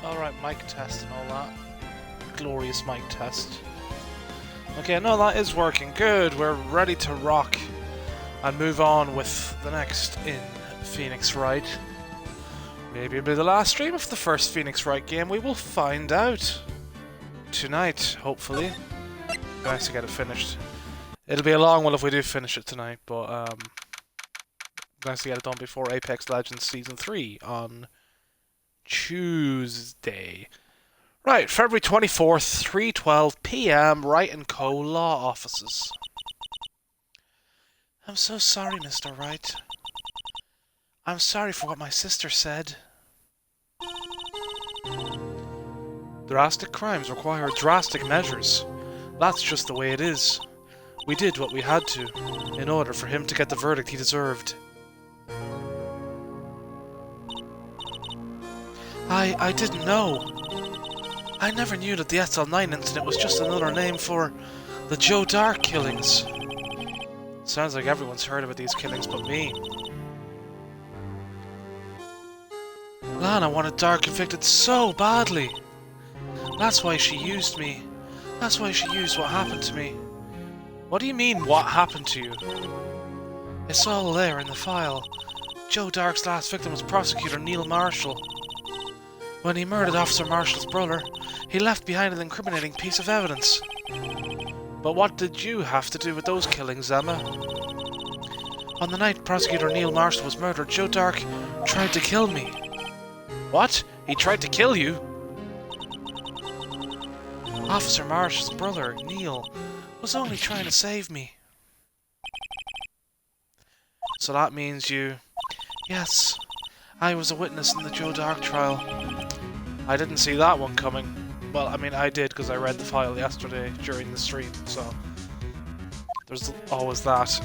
Alright, mic test and all that. Glorious mic test. Okay, no, that is working. Good, we're ready to rock and move on with the next in Phoenix Wright. Maybe it'll be the last stream of the first Phoenix Wright game. We will find out tonight, hopefully. Nice to get it finished. It'll be a long one if we do finish it tonight, but nice to get it done before Apex Legends Season 3 on Tuesday. Right, February 24th, 3:12 PM, Wright & Co. Law Offices. I'm so sorry, Mr. Wright. I'm sorry for what my sister said. Drastic crimes require drastic measures. That's just the way it is. We did what we had to, in order for him to get the verdict he deserved. I didn't know. I never knew that the SL9 incident was just another name for the Joe Dark killings. Sounds like everyone's heard about these killings but me. Lana wanted Dark convicted so badly. That's why she used me. That's why she used what happened to me. What do you mean, what happened to you? It's all there in the file. Joe Dark's last victim was Prosecutor Neil Marshall. When he murdered Officer Marshall's brother, he left behind an incriminating piece of evidence. But what did you have to do with those killings, Emma? On the night Prosecutor Neil Marshall was murdered, Joe Dark tried to kill me. What? He tried to kill you? Officer Marshall's brother, Neil, was only trying to save me. So that means you... Yes, I was a witness in the Joe Dark trial. I didn't see that one coming. Well, I mean, I did because I read the file yesterday during the stream, so... There's always that.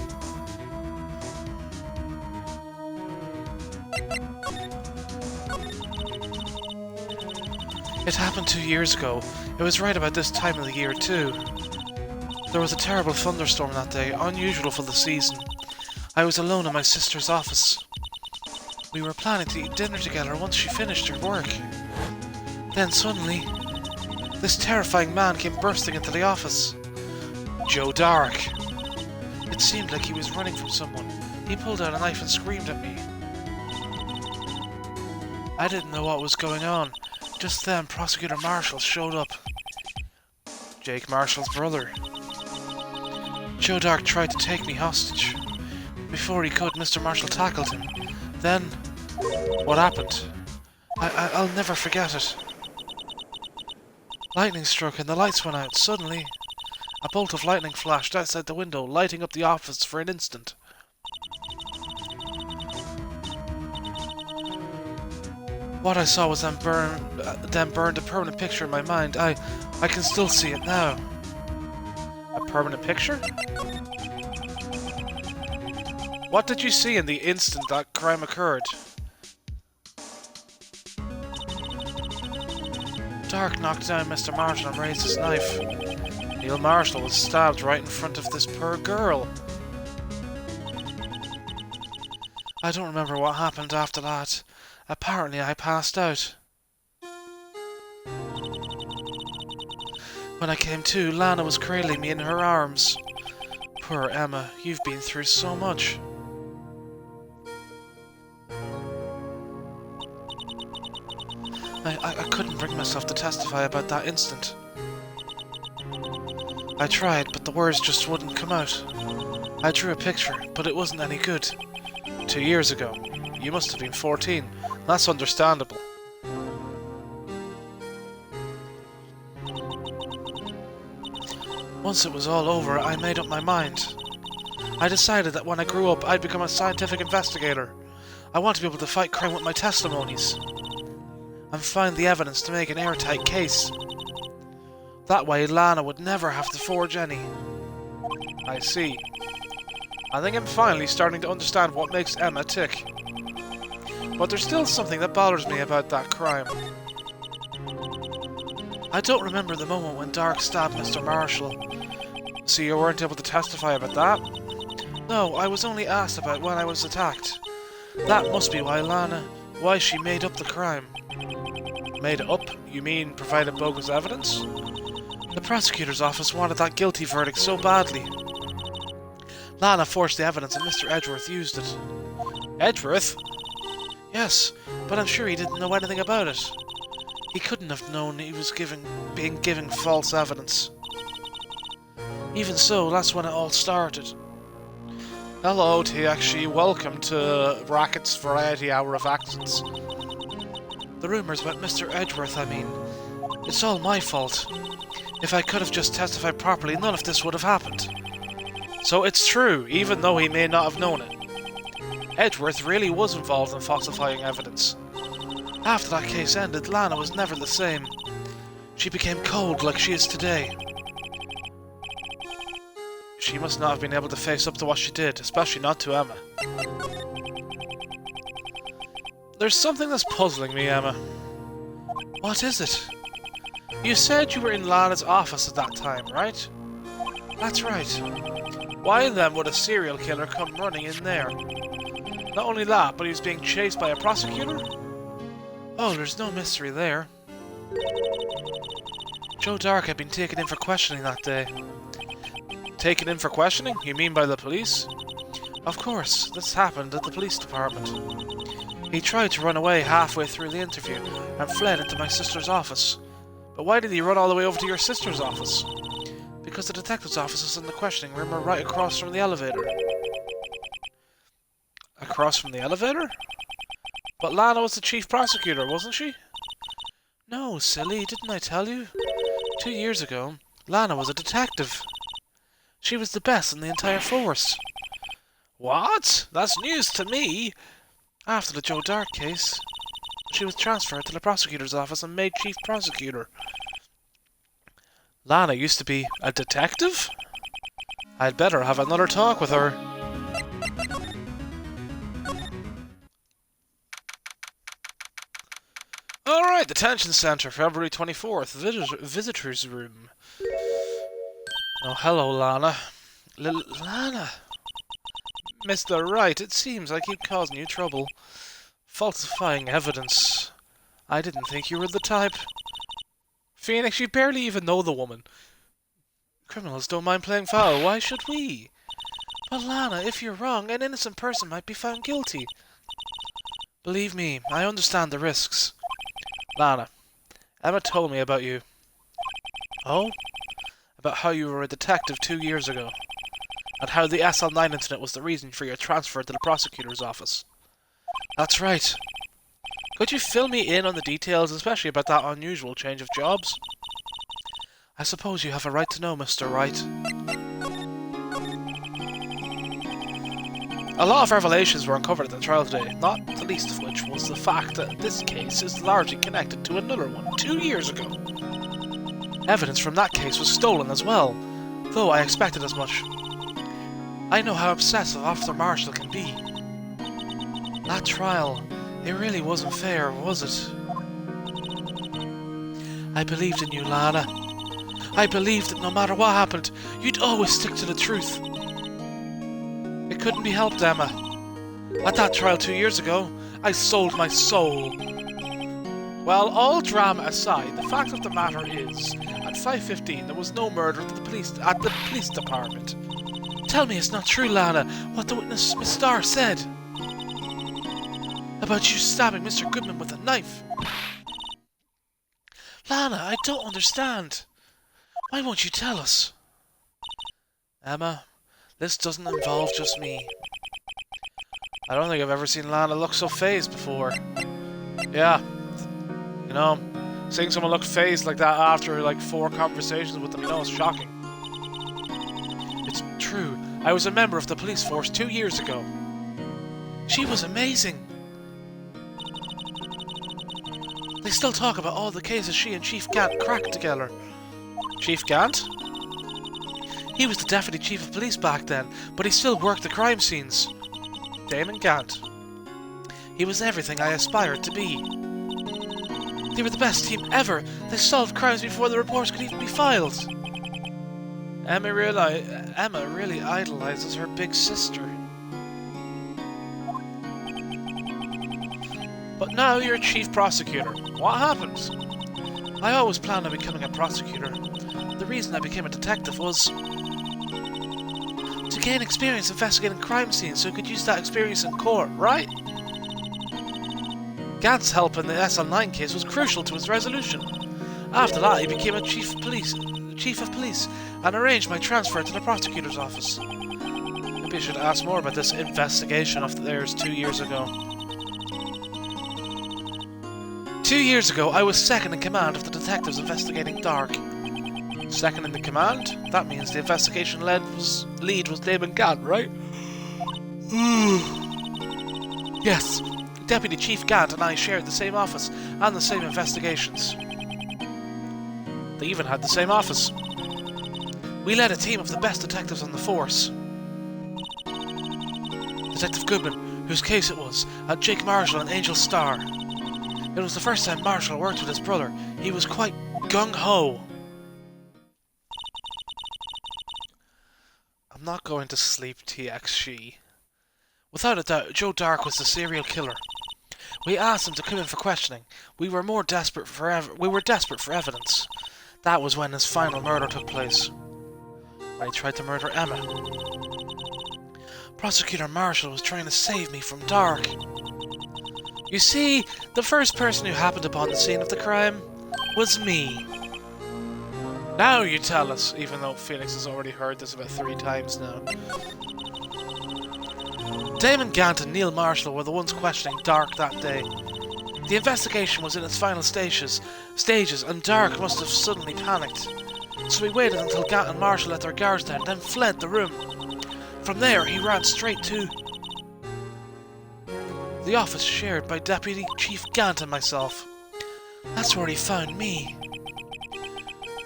It happened 2 years ago. It was right about this time of the year, too. There was a terrible thunderstorm that day, unusual for the season. I was alone in my sister's office. We were planning to eat dinner together once she finished her work. Then suddenly, this terrifying man came bursting into the office. Joe Dark. It seemed like he was running from someone. He pulled out a knife and screamed at me. I didn't know what was going on. Just then, Prosecutor Marshall showed up. Jake Marshall's brother. Joe Dark tried to take me hostage. Before he could, Mr. Marshall tackled him. Then, what happened? I'll never forget it. Lightning struck and the lights went out. Suddenly, a bolt of lightning flashed outside the window, lighting up the office for an instant. What I saw was then burned a permanent picture in my mind. I can still see it now. A permanent picture? What did you see in the instant that crime occurred? Dark knocked down Mr. Marshall and raised his knife. Neil Marshall was stabbed right in front of this poor girl. I don't remember what happened after that. Apparently I passed out. When I came to, Lana was cradling me in her arms. Poor Emma, you've been through so much. I couldn't bring myself to testify about that instant. I tried, but the words just wouldn't come out. I drew a picture, but it wasn't any good. 2 years ago. You must have been 14. That's understandable. Once it was all over, I made up my mind. I decided that when I grew up, I'd become a scientific investigator. I want to be able to fight crime with my testimonies. And find the evidence to make an airtight case. That way, Lana would never have to forge any. I see. I think I'm finally starting to understand what makes Emma tick. But there's still something that bothers me about that crime. I don't remember the moment when Dark stabbed Mr. Marshall. So you weren't able to testify about that? No, I was only asked about when I was attacked. That must be why she made up the crime. Made it up? You mean provided bogus evidence? The prosecutor's office wanted that guilty verdict so badly. Lana forged the evidence and Mr. Edgeworth used it. Edgeworth? Yes, but I'm sure he didn't know anything about it. He couldn't have known he was being given false evidence. Even so, that's when it all started. Hello, Tiakshi. Welcome to Racket's Variety Hour of Accents. The rumours about Mr. Edgeworth, I mean. It's all my fault. If I could have just testified properly, none of this would have happened. So it's true, even though he may not have known it. Edgeworth really was involved in falsifying evidence. After that case ended, Lana was never the same. She became cold like she is today. She must not have been able to face up to what she did, especially not to Emma. There's something that's puzzling me, Emma. What is it? You said you were in Lana's office at that time, right? That's right. Why then would a serial killer come running in there? Not only that, but he was being chased by a prosecutor? Oh, there's no mystery there. Joe Dark had been taken in for questioning that day. Taken in for questioning? You mean by the police? Of course, this happened at the police department. He tried to run away halfway through the interview and fled into my sister's office. But why did he run all the way over to your sister's office? Because the detective's office is in the questioning room or right across from the elevator. Across from the elevator? But Lana was the chief prosecutor, wasn't she? No, silly, didn't I tell you? 2 years ago, Lana was a detective. She was the best in the entire force. What? That's news to me. After the Joe Dart case, she was transferred to the prosecutor's office and made chief prosecutor. Lana used to be a detective? I'd better have another talk with her. Alright, Detention Center, February 24th, Visitor's Room. Oh, hello, Lana. Lana? Mr. Wright, it seems I keep causing you trouble. Falsifying evidence. I didn't think you were the type. Phoenix, you barely even know the woman. Criminals don't mind playing foul, why should we? But Lana, if you're wrong, an innocent person might be found guilty. Believe me, I understand the risks. Lana, Emma told me about you. Oh? About how you were a detective 2 years ago, and how the SL9 incident was the reason for your transfer to the prosecutor's office. That's right. Could you fill me in on the details, especially about that unusual change of jobs? I suppose you have a right to know, Mr. Wright. A lot of revelations were uncovered at the trial today, not the least of which was the fact that this case is largely connected to another one 2 years ago. Evidence from that case was stolen as well, though I expected as much. I know how obsessive Officer Marshall can be. That trial, it really wasn't fair, was it? I believed in you, Lana. I believed that no matter what happened, you'd always stick to the truth. It couldn't be helped, Emma. At that trial 2 years ago, I sold my soul. Well, all drama aside, the fact of the matter is, at 5:15 there was no murder at the police department. Tell me it's not true, Lana, what the witness, Miss Starr, said. About you stabbing Mr. Goodman with a knife. Lana, I don't understand. Why won't you tell us? Emma, this doesn't involve just me. I don't think I've ever seen Lana look so fazed before. Yeah. You know, seeing someone look phased like that after like 4 conversations with them, you know, it's shocking. It's true. I was a member of the police force 2 years ago. She was amazing. They still talk about all the cases she and Chief Gant cracked together. Chief Gant? He was the deputy chief of police back then, but he still worked the crime scenes. Damon Gant. He was everything I aspired to be. They were the best team ever. They solved crimes before the reports could even be filed. Emma really idolizes her big sister. But now you're chief prosecutor. What happened? I always planned on becoming a prosecutor. The reason I became a detective was to gain experience investigating crime scenes so I could use that experience in court, right? Gant's help in the SL9 case was crucial to his resolution. After that, he became a chief of police and arranged my transfer to the prosecutor's office. Maybe I should ask more about this investigation of theirs 2 years ago. 2 years ago, I was second in command of the detectives investigating Dark. Second in the command? That means the investigation lead was Damon Gant, right? Yes. Deputy Chief Gant and I shared the same office and the same investigations. They even had the same office. We led a team of the best detectives on the force. Detective Goodman, whose case it was, had Jake Marshall and Angel Starr. It was the first time Marshall worked with his brother. He was quite gung-ho. I'm not going to sleep, TXG. Without a doubt, Joe Dark was the serial killer. We asked him to come in for questioning. We were desperate for evidence. That was when his final murder took place. When he tried to murder Emma. Prosecutor Marshall was trying to save me from Dark. You see, the first person who happened upon the scene of the crime was me. Now you tell us, even though Felix has already heard this about 3 times now. Damon Gant and Neil Marshall were the ones questioning Dark that day. The investigation was in its final stages, and Dark must have suddenly panicked. So we waited until Gant and Marshall let their guards down, then fled the room. From there, he ran straight to the office shared by Deputy Chief Gant and myself. That's where he found me.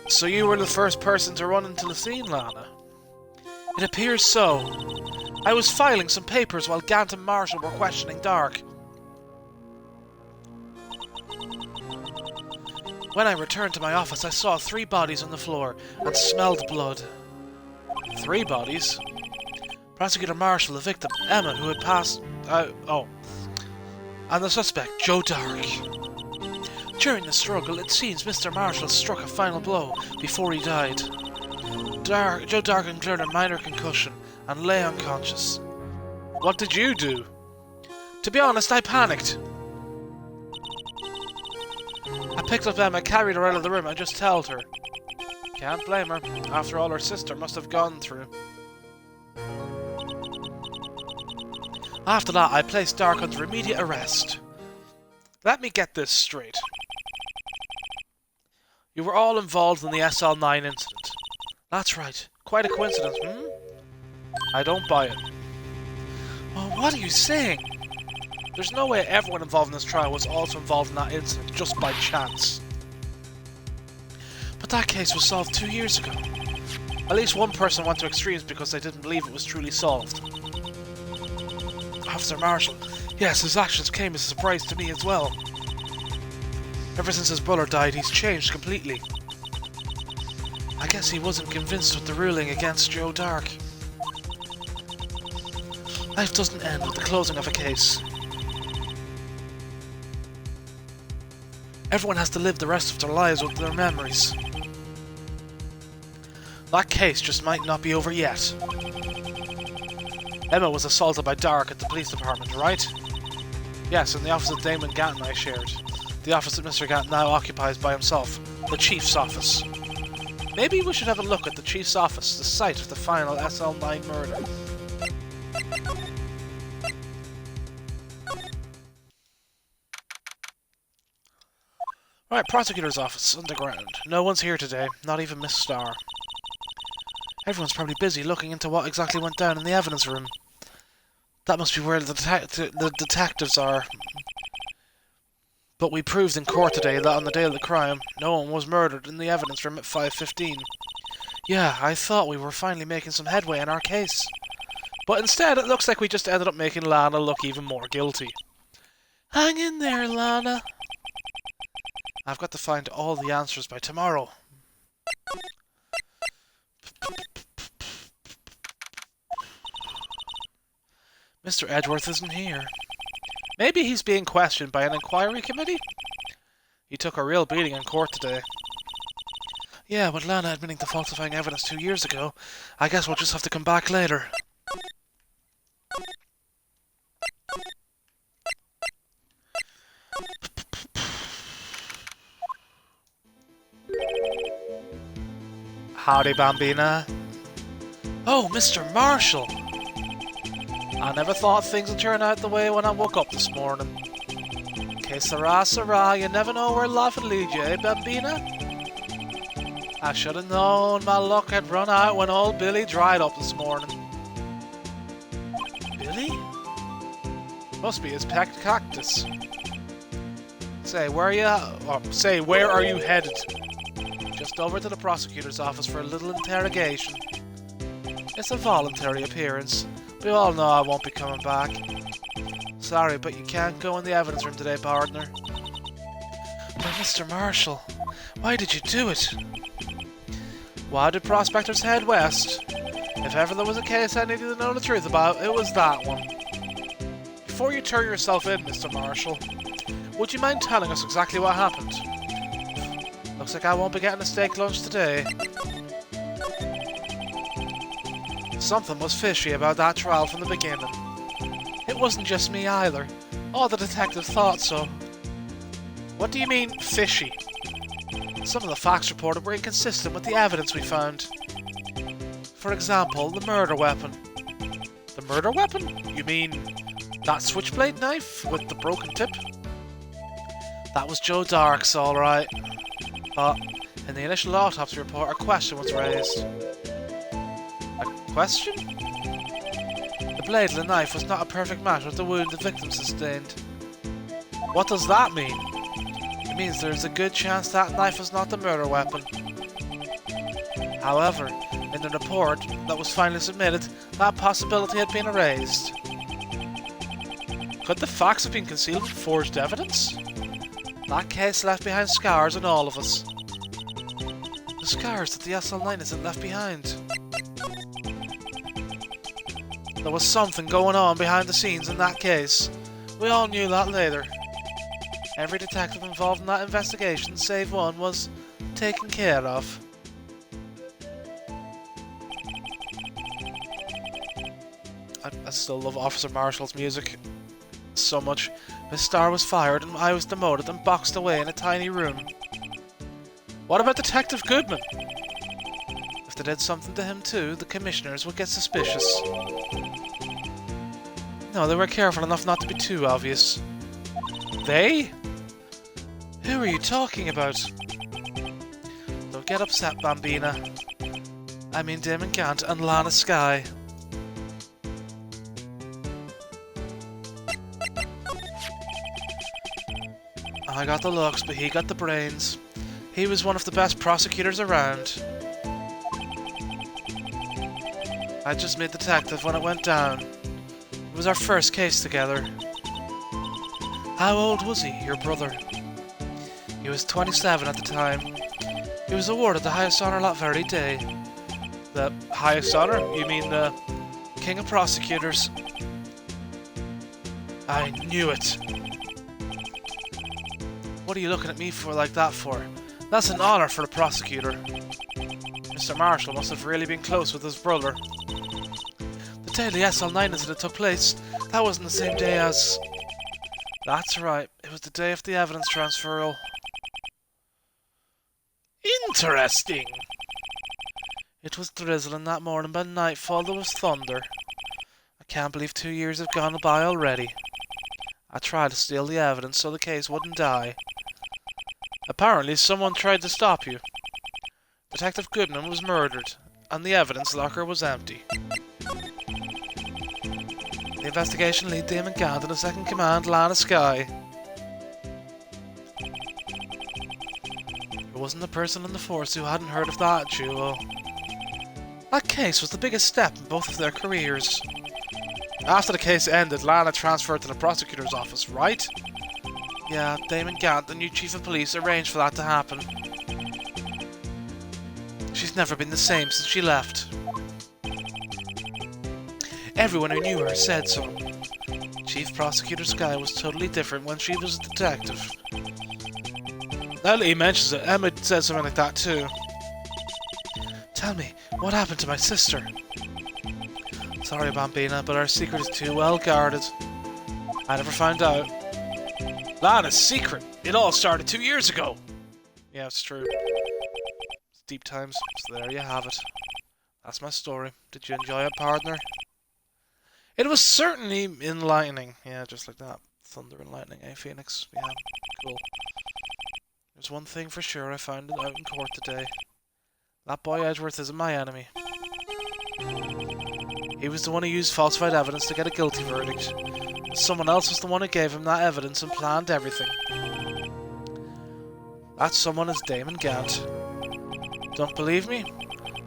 So you were the first person to run into the scene, Lana? It appears so. I was filing some papers while Gant and Marshall were questioning Dark. When I returned to my office, I saw 3 bodies on the floor and smelled blood. 3 bodies? Prosecutor Marshall, the victim, Emma, who had passed... and the suspect, Joe Dark. During the struggle, it seems Mr. Marshall struck a final blow before he died. Joe Dark incurred a minor concussion and lay unconscious. What did you do? To be honest, I panicked. I picked up Emma, carried her out of the room, and just held her. Can't blame her. After all, her sister must have gone through. After that, I placed Dark under immediate arrest. Let me get this straight. You were all involved in the SL9 incident. That's right. Quite a coincidence, I don't buy it. Well, what are you saying? There's no way everyone involved in this trial was also involved in that incident just by chance. But that case was solved 2 years ago. At least one person went to extremes because they didn't believe it was truly solved. Officer Marshall. Yes, his actions came as a surprise to me as well. Ever since his brother died, he's changed completely. I guess he wasn't convinced with the ruling against Joe Dark. Life doesn't end with the closing of a case. Everyone has to live the rest of their lives with their memories. That case just might not be over yet. Emma was assaulted by Dark at the police department, right? Yes, in the office that Damon Gant and I shared. The office that Mr. Gant now occupies by himself. The Chief's office. Maybe we should have a look at the Chief's office, the site of the final SL9 murder. Right, prosecutor's office, underground. No one's here today, not even Miss Starr. Everyone's probably busy looking into what exactly went down in the evidence room. That must be where the detectives are. But we proved in court today that on the day of the crime, no one was murdered in the evidence room at 5:15. Yeah, I thought we were finally making some headway in our case. But instead, it looks like we just ended up making Lana look even more guilty. Hang in there, Lana. I've got to find all the answers by tomorrow. Mr. Edgeworth isn't here. Maybe he's being questioned by an inquiry committee? He took a real beating in court today. Yeah, with Lana admitting to falsifying evidence 2 years ago, I guess we'll just have to come back later. Howdy, Bambina. Oh, Mr. Marshall! I never thought things would turn out the way when I woke up this morning. Que sera, you never know where life will lead you, eh, Bambina? I should have known my luck had run out when old Billy dried up this morning. Billy? Must be his pet cactus. Say, where are you headed? Just over to the prosecutor's office for a little interrogation. It's a voluntary appearance. We all know I won't be coming back. Sorry, but you can't go in the evidence room today, partner. But Mr. Marshall, why did you do it? Why did prospectors head west? If ever there was a case I needed to know the truth about, it was that one. Before you turn yourself in, Mr. Marshall, would you mind telling us exactly what happened? Looks like I won't be getting a steak lunch today. Something was fishy about that trial from the beginning. It wasn't just me either. All the detectives thought so. What do you mean, fishy? Some of the facts reported were inconsistent with the evidence we found. For example, the murder weapon. The murder weapon? You mean that switchblade knife with the broken tip? That was Joe Dark's, alright. But in the initial autopsy report, a question was raised. A question? The blade of the knife was not a perfect match with the wound the victim sustained. What does that mean? It means there is a good chance that knife was not the murder weapon. However, in the report that was finally submitted, that possibility had been erased. Could the facts have been concealed with forged evidence? That case left behind scars on all of us. The scars that the SL9 isn't left behind. There was something going on behind the scenes in that case. We all knew that later. Every detective involved in that investigation, save one, was taken care of. I still love Officer Marshall's music so much. His star was fired and I was demoted and boxed away in a tiny room. What about Detective Goodman? If they did something to him too, the commissioners would get suspicious. No, they were careful enough not to be too obvious. They? Who are you talking about? Don't get upset, Bambina. I mean Damon Gant and Lana Skye. I got the looks, but he got the brains. He was one of the best prosecutors around. I just made detective when it went down. It was our first case together. How old was he, your brother? He was 27 at the time. He was awarded the highest honor that very day. The highest honor? You mean the King of Prosecutors? I knew it. What are you looking at me for like that for? That's an honor for the prosecutor. Mr. Marshall must have really been close with his brother. The day the SL9 incident took place, that wasn't the same day as... That's right, it was the day of the evidence transferal. Interesting! It was drizzling that morning, by nightfall there was thunder. I can't believe 2 years have gone by already. I tried to steal the evidence so the case wouldn't die. Apparently someone tried to stop you. Detective Goodman was murdered, and the evidence locker was empty. The investigation lead Damon Gant and the second command Lana Skye. There wasn't a person in the force who hadn't heard of that duo. That case was the biggest step in both of their careers. After the case ended, Lana transferred to the prosecutor's office, right? Yeah, Damon Gant, the new chief of police, arranged for that to happen. She's never been the same since she left. Everyone who knew her said so. Chief Prosecutor Sky was totally different when she was a detective. Now that he mentions it, Emma said something like that too. Tell me, what happened to my sister? Sorry, Bambina, but our secret is too well guarded. I never found out. Lana's secret! It all started 2 years ago! Yeah, it's true. It's deep times, so there you have it. That's my story. Did you enjoy it, partner? It was certainly enlightening. Yeah, just like that. Thunder and lightning, eh, Phoenix? Yeah, cool. There's one thing for sure I found it out in court today. That boy Edgeworth isn't my enemy. He was the one who used falsified evidence to get a guilty verdict. Someone else was the one who gave him that evidence and planned everything. That someone is Damon Gant. Don't believe me?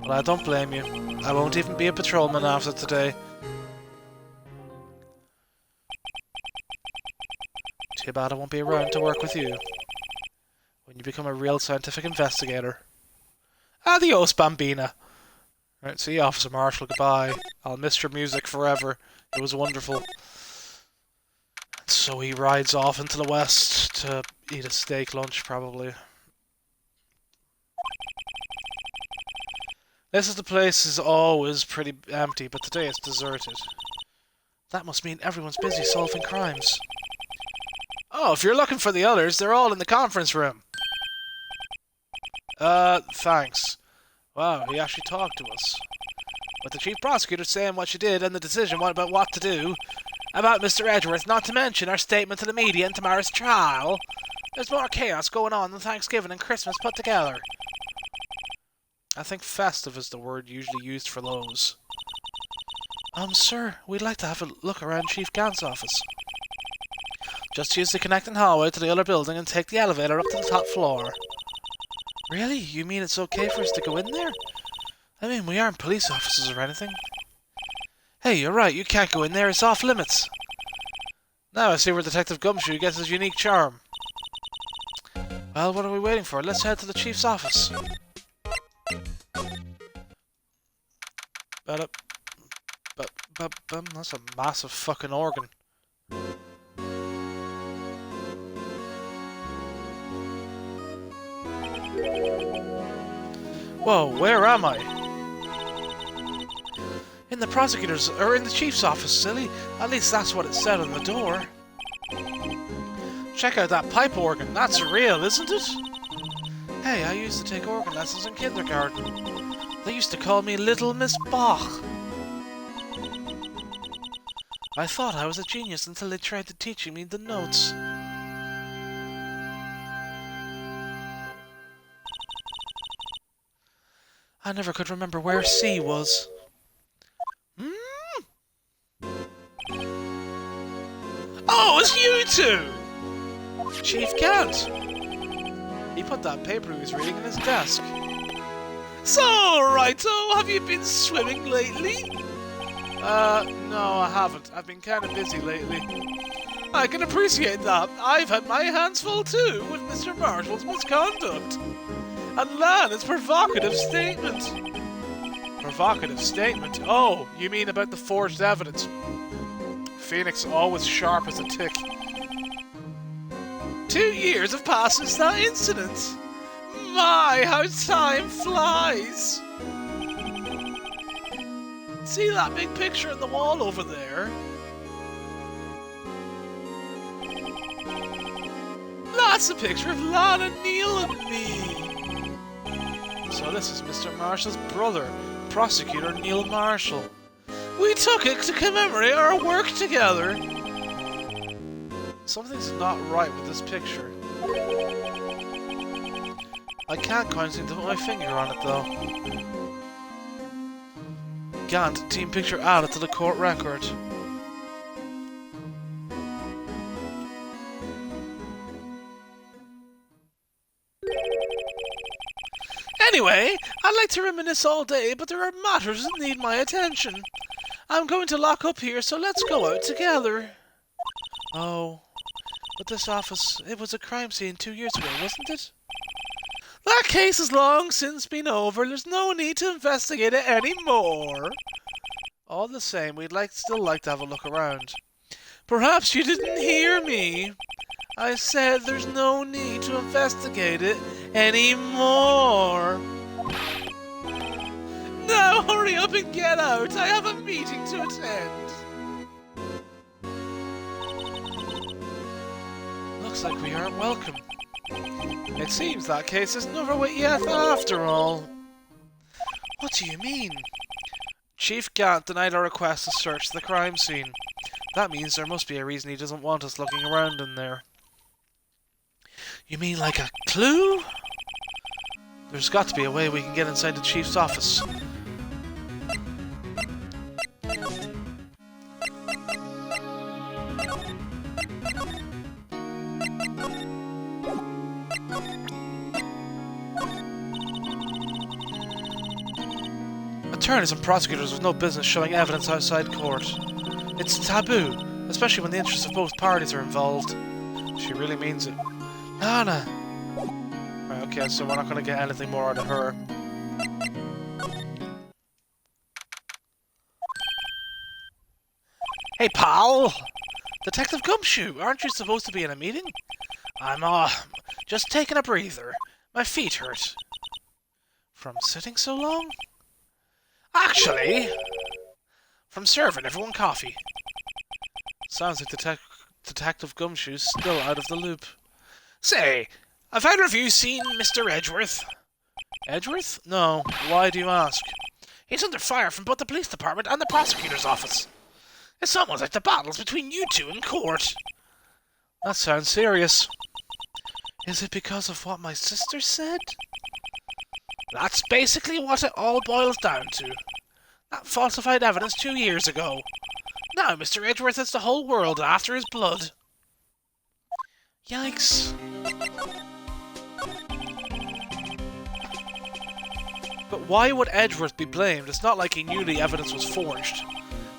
Well, I don't blame you. I won't even be a patrolman after today. Too bad I won't be around to work with you when you become a real scientific investigator. Adios, Bambina. Right, see you, Officer Marshall. Goodbye. I'll miss your music forever. It was wonderful. So he rides off into the west to eat a steak lunch, probably. The place is always pretty empty, but today it's deserted. That must mean everyone's busy solving crimes. Oh, if you're looking for the others, they're all in the conference room. Thanks. Wow, he actually talked to us. With the chief prosecutor saying what she did and the decision about what to do about Mr. Edgeworth, not to mention our statement to the media and tomorrow's trial, there's more chaos going on than Thanksgiving and Christmas put together. I think festive is the word usually used for those. Sir, we'd like to have a look around Chief Gant's office. Just use the connecting hallway to the other building and take the elevator up to the top floor. Really? You mean it's okay for us to go in there? I mean, we aren't police officers or anything. Hey, you're right, you can't go in there, it's off limits. Now I see where Detective Gumshoe gets his unique charm. Well, what are we waiting for? Let's head to the chief's office. That's a massive fucking organ. Whoa, where am I? In the prosecutor's, or in the chief's office, silly. At least that's what it said on the door. Check out that pipe organ. That's real, isn't it? Hey, I used to take organ lessons in kindergarten. They used to call me Little Miss Bach. I thought I was a genius until they tried to teach me the notes. I never could remember where C was. Oh, it's you two! Chief Gant! He put that paper he was reading in his desk. So, Righto, have you been swimming lately? No, I haven't. I've been kind of busy lately. I can appreciate that. I've had my hands full too with Mr. Marshall's misconduct. And Lana's provocative statement. Provocative statement? Oh, you mean about the forged evidence. Phoenix always sharp as a tick. 2 years have passed since that incident. My, how time flies. See that big picture on the wall over there? That's a picture of Lana, Neil, and me. So this is Mr. Marshall's brother, Prosecutor Neil Marshall. We took it to commemorate our work together. Something's not right with this picture. I can't quite seem to put my finger on it though. Gant, team picture added to the court record. Anyway, I'd like to reminisce all day, but there are matters that need my attention. I'm going to lock up here, so let's go out together. Oh, but this office, it was a crime scene 2 years ago, wasn't it? That case has long since been over. There's no need to investigate it anymore. All the same, we'd still like to have a look around. Perhaps you didn't hear me. I said there's no need to investigate it anymore. Now hurry up and get out. I have a meeting to attend. Looks like we aren't welcome. It seems that case isn't over with yet after all. What do you mean? Chief Gant denied our request to search the crime scene. That means there must be a reason he doesn't want us looking around in there. You mean like a clue? There's got to be a way we can get inside the Chief's office. Attorneys and prosecutors with no business showing evidence outside court. It's taboo, especially when the interests of both parties are involved. She really means it. Lana! Right, okay, so we're not going to get anything more out of her. Hey, pal! Detective Gumshoe, aren't you supposed to be in a meeting? I'm, just taking a breather. My feet hurt. From sitting so long? Actually, from serving everyone coffee. Sounds like Detective Gumshoe's still out of the loop. Say, have either of you seen Mr. Edgeworth? Edgeworth? No. Why do you ask? He's under fire from both the police department and the prosecutor's office. It's almost like the battles between you two in court. That sounds serious. Is it because of what my sister said? That's basically what it all boils down to. That falsified evidence 2 years ago. Now Mr. Edgeworth is the whole world after his blood. Yikes. But why would Edgeworth be blamed? It's not like he knew the evidence was forged.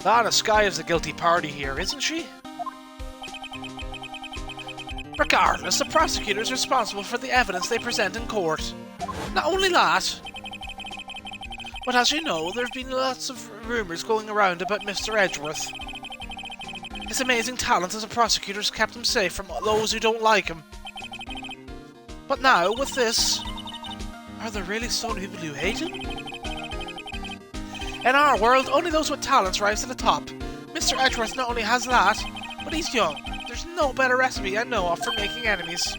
Lana Skye is the guilty party here, isn't she? Regardless, the prosecutor is responsible for the evidence they present in court. Not only that, but as you know, there have been lots of rumours going around about Mr. Edgeworth. His amazing talent as a prosecutor has kept him safe from those who don't like him. But now, with this, are there really so many people who hate him? In our world, only those with talents rise to the top. Mr. Edgeworth not only has that, but he's young. There's no better recipe I know of for making enemies.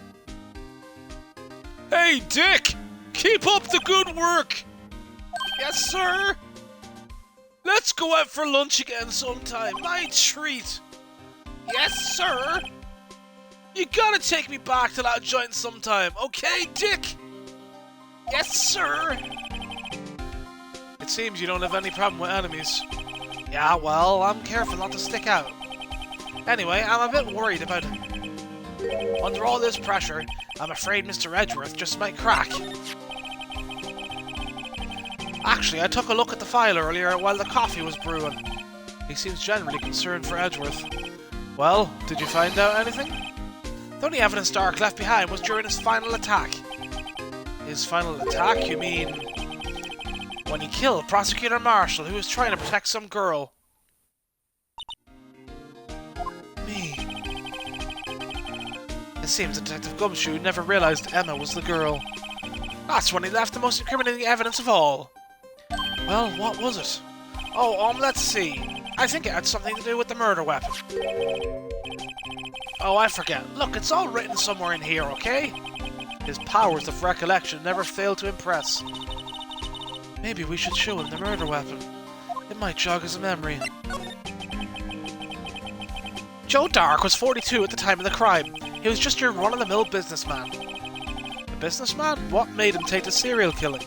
Hey, Dick! Keep up the good work! Yes, sir! Let's go out for lunch again sometime. My treat! Yes, sir! You gotta take me back to that joint sometime, okay, Dick? Yes, sir! It seems you don't have any problem with enemies. Yeah, well, I'm careful not to stick out. Anyway, I'm a bit worried about it. Under all this pressure, I'm afraid Mr. Edgeworth just might crack. Actually, I took a look at the file earlier while the coffee was brewing. He seems generally concerned for Edgeworth. Well, did you find out anything? The only evidence Stark left behind was during his final attack. His final attack, you mean? When he killed Prosecutor Marshall, who was trying to protect some girl. Me. It seems Detective Gumshoe never realized Emma was the girl. That's when he left the most incriminating evidence of all. Well, what was it? Oh, let's see. I think it had something to do with the murder weapon. Oh, I forget. Look, it's all written somewhere in here, okay? His powers of recollection never fail to impress. Maybe we should show him the murder weapon. It might jog his memory. Joe Dark was 42 at the time of the crime. He was just your run-of-the-mill businessman. A businessman? What made him take to serial killing?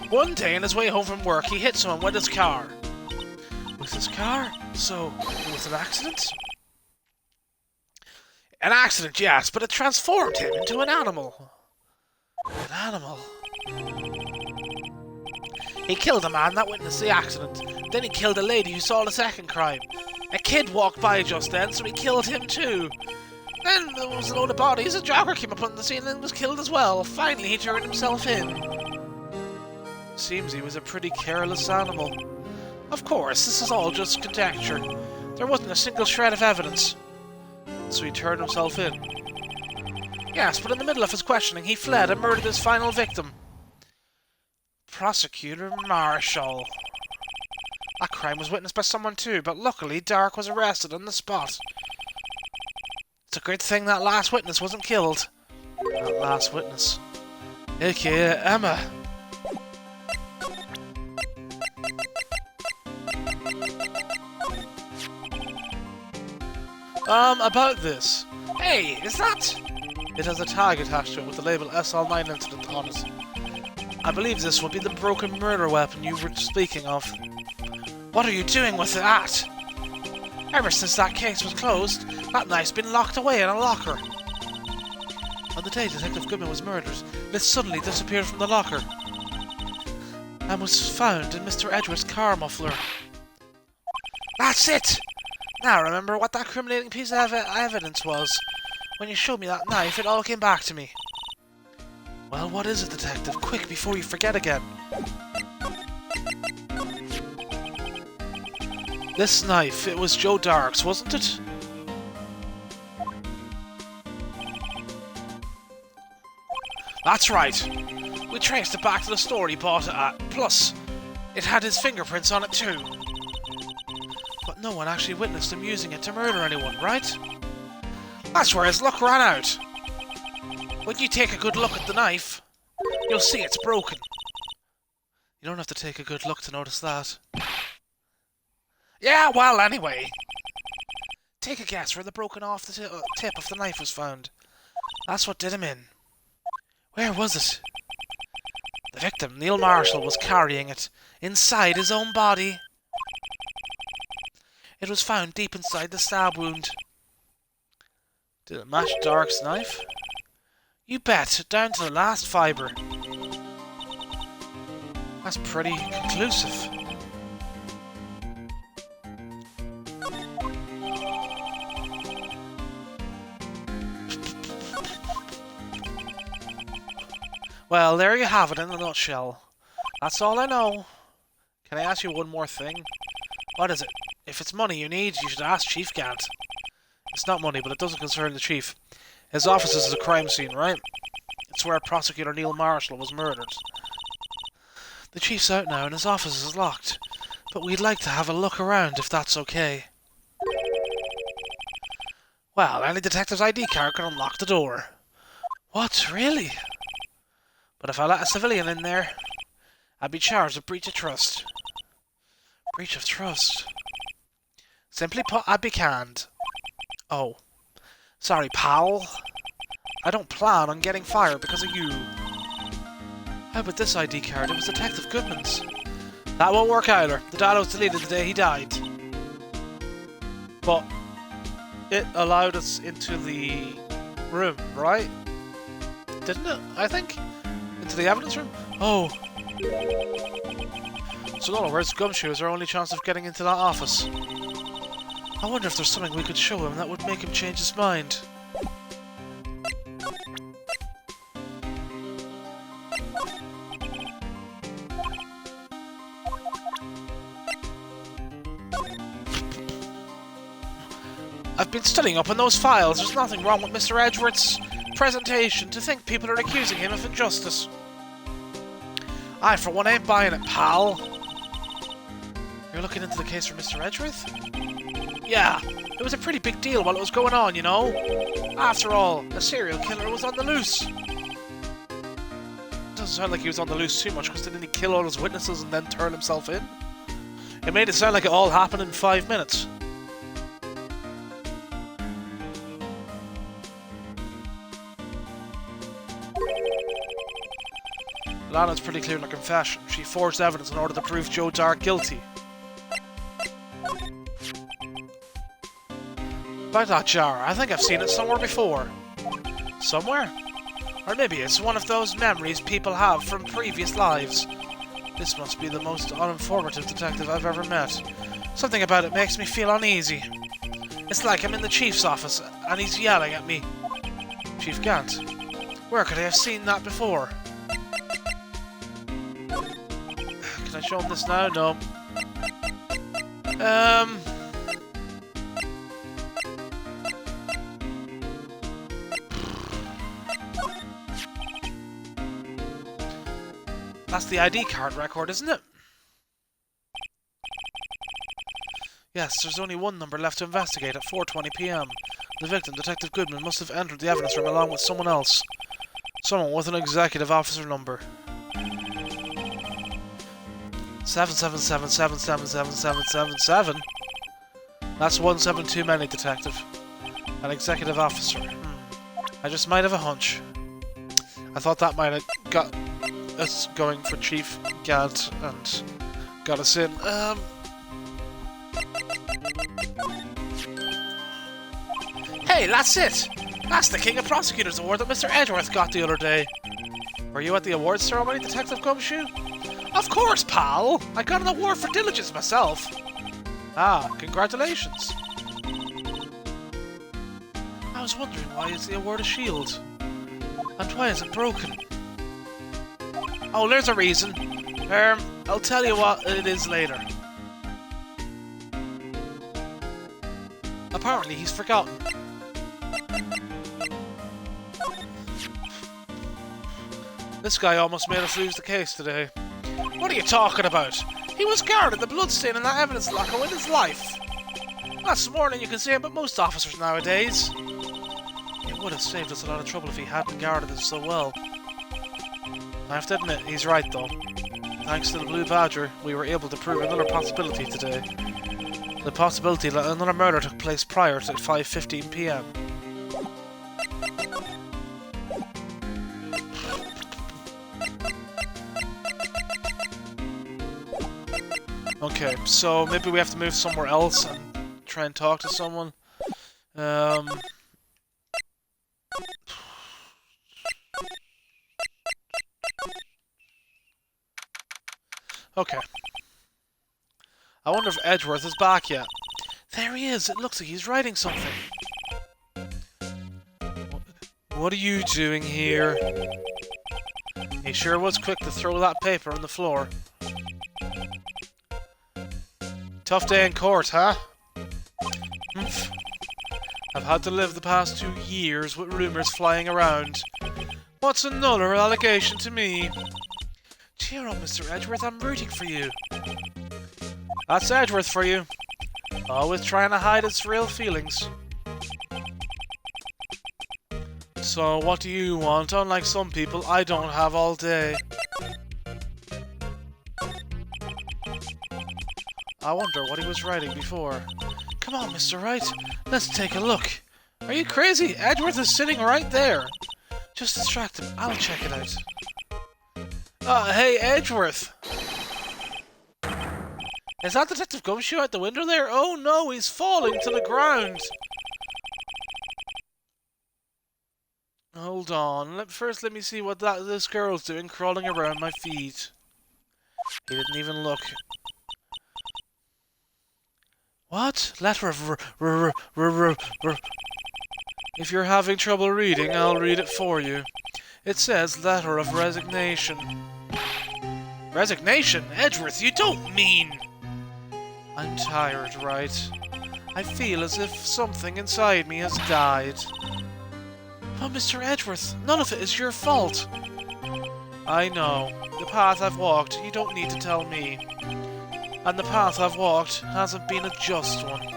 One day on his way home from work, he hit someone with his car. With his car? So, it was an accident? An accident, yes, but it transformed him into an animal. An animal? He killed a man that witnessed the accident. Then he killed a lady who saw the second crime. A kid walked by just then, so he killed him too. Then there was a load of bodies. A jogger came up on the scene and was killed as well. Finally, he turned himself in. Seems he was a pretty careless animal. Of course, this is all just conjecture. There wasn't a single shred of evidence. So he turned himself in. Yes, but in the middle of his questioning, he fled and murdered his final victim. Prosecutor Marshall. That crime was witnessed by someone too, but luckily Dark was arrested on the spot. It's a good thing that last witness wasn't killed. That last witness. A.k.a. Emma. About this. Hey, is that? It has a tag attached to it with the label SL9 incident on it. I believe this will be the broken murder weapon you were speaking of. What are you doing with that? Ever since that case was closed, that knife's been locked away in a locker. On the day Detective Goodman was murdered, it suddenly disappeared from the locker and was found in Mr. Edgeworth's car muffler. That's it! Now I remember what that criminating piece of evidence was. When you showed me that knife, it all came back to me. Well, what is it, Detective? Quick, before you forget again. This knife, it was Joe Dark's, wasn't it? That's right. We traced it back to the store he bought it at. Plus, it had his fingerprints on it too. But no one actually witnessed him using it to murder anyone, right? That's where his luck ran out. When you take a good look at the knife, you'll see it's broken. You don't have to take a good look to notice that. Yeah, well, anyway. Take a guess where the broken off the tip of the knife was found. That's what did him in. Where was it? The victim, Neil Marshall, was carrying it inside his own body. It was found deep inside the stab wound. Did it match Dark's knife? You bet, down to the last fibre. That's pretty conclusive. Well, there you have it in a nutshell. That's all I know. Can I ask you one more thing? What is it? If it's money you need, you should ask Chief Gant. It's not money, but it doesn't concern the Chief. His office is a crime scene, right? It's where Prosecutor Neil Marshall was murdered. The Chief's out now and his office is locked, but we'd like to have a look around if that's okay. Well, any detective's ID card can unlock the door. What, really? But if I let a civilian in there, I'd be charged with breach of trust. Breach of trust? Simply put, I'd be canned. Oh. Sorry, pal. I don't plan on getting fired because of you. How about this ID card? It was Detective Goodman's. That won't work either. The data was deleted the day he died. But it allowed us into the room, right? Didn't it? I think? Into the evidence room? Oh. So in other words, Gumshoe is our only chance of getting into that office. I wonder if there's something we could show him that would make him change his mind. I've been studying up on those files. There's nothing wrong with Mr. Edgeworth's presentation. To think people are accusing him of injustice. I, for one, ain't buying it, pal. You're looking into the case for Mr. Edgeworth? Yeah, it was a pretty big deal while it was going on, you know? After all, a serial killer was on the loose. Doesn't sound like he was on the loose too much, because didn't he kill all his witnesses and then turn himself in? It made it sound like it all happened in 5 minutes. Lana's pretty clear in her confession. She forged evidence in order to prove Joe Dark guilty. About that jar, I think I've seen it somewhere before. Somewhere? Or maybe it's one of those memories people have from previous lives. This must be the most uninformative detective I've ever met. Something about it makes me feel uneasy. It's like I'm in the Chief's office and he's yelling at me. Chief Gant, where could I have seen that before? Can I show him this now? No. That's the ID card record, isn't it? Yes, there's only one number left to investigate at 4:20 p.m. The victim, Detective Goodman, must have entered the evidence room along with someone else. Someone with an executive officer number. 777777777. That's 17 too many, Detective. An executive officer. I just might have a hunch. I thought that might have got us going for Chief Gant and got us in. Hey, that's it! That's the King of Prosecutors Award that Mr. Edgeworth got the other day. Were you at the awards ceremony, Detective Gumshoe? Of course, pal! I got an award for diligence myself. Ah, congratulations. I was wondering, why is the award a shield? And why is it broken? Oh, there's a reason. I'll tell you what it is later. Apparently he's forgotten. This guy almost made us lose the case today. What are you talking about? He was guarded the bloodstain in that evidence locker with his life. That's more than you can say about most officers nowadays. It would have saved us a lot of trouble if he hadn't guarded us so well. I have to admit, he's right though. Thanks to the Blue Badger, we were able to prove another possibility today. The possibility that another murder took place prior to 5:15 p.m. Okay, so maybe we have to move somewhere else and try and talk to someone. Okay. I wonder if Edgeworth is back yet. There he is! It looks like he's writing something. What are you doing here? He sure was quick to throw that paper on the floor. Tough day in court, huh? I've had to live the past 2 years with rumours flying around. What's another allegation to me? Cheer up, Mr. Edgeworth, I'm rooting for you. That's Edgeworth for you. Always trying to hide his real feelings. So, what do you want? Unlike some people, I don't have all day. I wonder what he was writing before. Come on, Mr. Wright. Let's take a look. Are you crazy? Edgeworth is sitting right there. Just distract him. I'll check it out. Hey, Edgeworth. Is that Detective Gumshoe out the window there? Oh no, he's falling to the ground. Hold on. First, let me see what this girl's doing crawling around my feet. He didn't even look. What? Letter of If you're having trouble reading, I'll read it for you. It says letter of resignation. Resignation? Edgeworth, you don't mean... I'm tired, Wright. I feel as if something inside me has died. But Mr. Edgeworth, none of it is your fault. I know. The path I've walked, you don't need to tell me. And the path I've walked hasn't been a just one.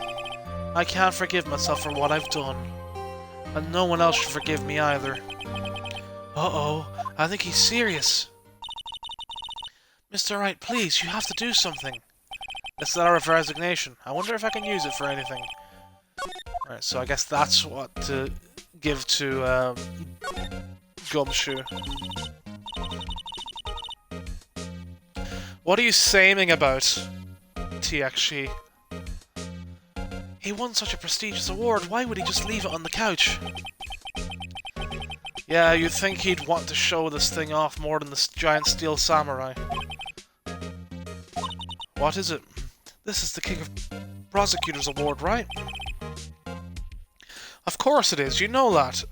I can't forgive myself for what I've done. And no one else should forgive me either. Uh-oh, I think he's serious. Mr. Wright, please, you have to do something. This letter of resignation. I wonder if I can use it for anything. Alright, so I guess that's what to give to Gumshoe. What are you saying about TXG? He won such a prestigious award, why would he just leave it on the couch? Yeah, you'd think he'd want to show this thing off more than this giant steel samurai. What is it? This is the King of Prosecutors Award, right? Of course it is, you know that.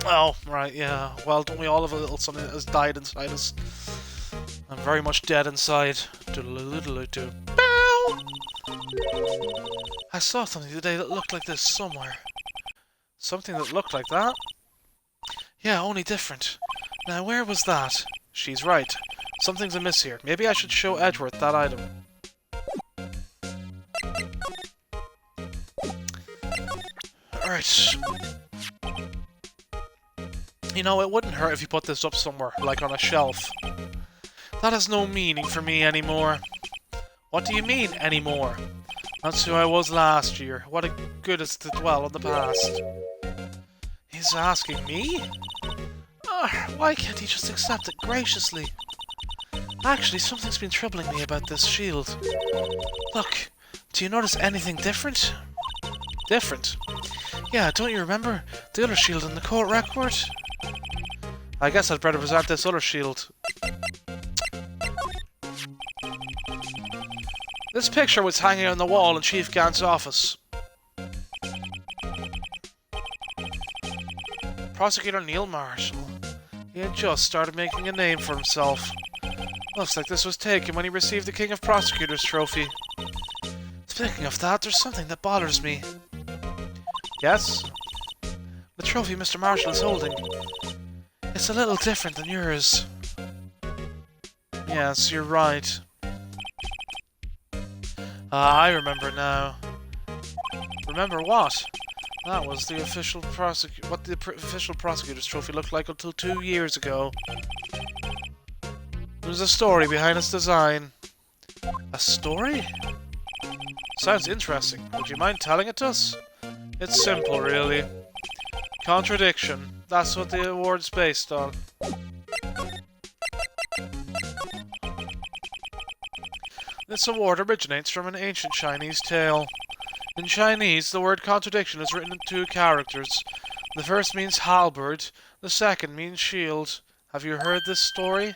Oh, right, yeah. Well, don't we all have a little something that has died inside us? I'm very much dead inside. Doodle-doodle-doo. Bow! I saw something today that looked like this somewhere. Something that looked like that? Yeah, only different. Now, where was that? She's right. Something's amiss here. Maybe I should show Edgeworth that item. Alright. You know, it wouldn't hurt if you put this up somewhere, like on a shelf. That has no meaning for me anymore. What do you mean, anymore? That's who I was last year. What a good is to dwell on the past. He's asking me? Why can't he just accept it graciously? Actually, something's been troubling me about this shield. Look, do you notice anything different? Different? Yeah, don't you remember the other shield in the court record? I guess I'd better present this other shield. This picture was hanging on the wall in Chief Gant's office. Prosecutor Neil Marshall. He had just started making a name for himself. Looks like this was taken when he received the King of Prosecutors trophy. Speaking of that, there's something that bothers me. Yes? The trophy Mr. Marshall is holding. It's a little different than yours. Yes, you're right. I remember now. Remember what? That was the official official prosecutor's trophy looked like until 2 years ago. There's a story behind its design. A story? Sounds interesting. Would you mind telling it to us? It's simple, really. Contradiction. That's what the award's based on. This award originates from an ancient Chinese tale. In Chinese, the word contradiction is written in 2 characters. The first means halberd, the second means shield. Have you heard this story?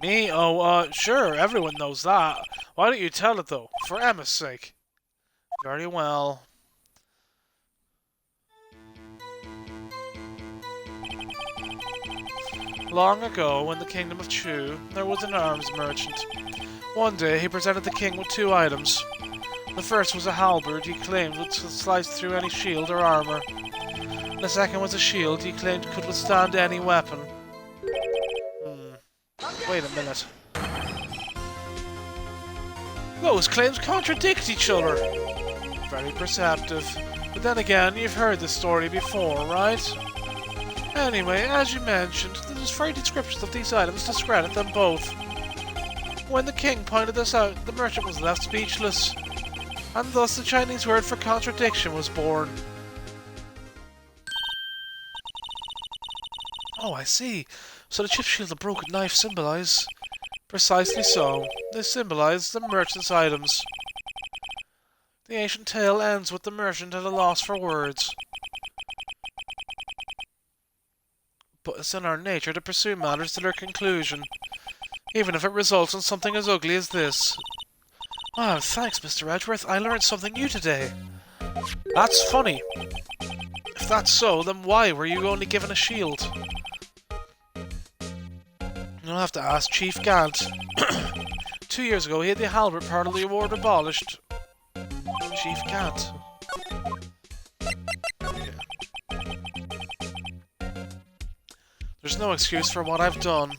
Me? Oh, sure, everyone knows that. Why don't you tell it, though? For Emma's sake. Very well. Long ago, in the kingdom of Chu, there was an arms merchant. One day, he presented the king with 2 items. The first was a halberd he claimed would slice through any shield or armor. The second was a shield he claimed could withstand any weapon. Wait a minute. Those claims contradict each other. Very perceptive. But then again, you've heard this story before, right? Anyway, as you mentioned, the very descriptions of these items discredit them both. When the king pointed this out, the merchant was left speechless. And thus the Chinese word for contradiction was born. Oh, I see. So the chip shield and broken knife symbolize... Precisely so. They symbolize the merchant's items. The ancient tale ends with the merchant at a loss for words. But it's in our nature to pursue matters to their conclusion, even if it results in something as ugly as this. Oh, thanks, Mr. Edgeworth. I learned something new today. That's funny. If that's so, then why were you only given a shield? You'll have to ask Chief Gant. 2 years ago, he had the halberd part of the award abolished. Chief Gant. There's no excuse for what I've done.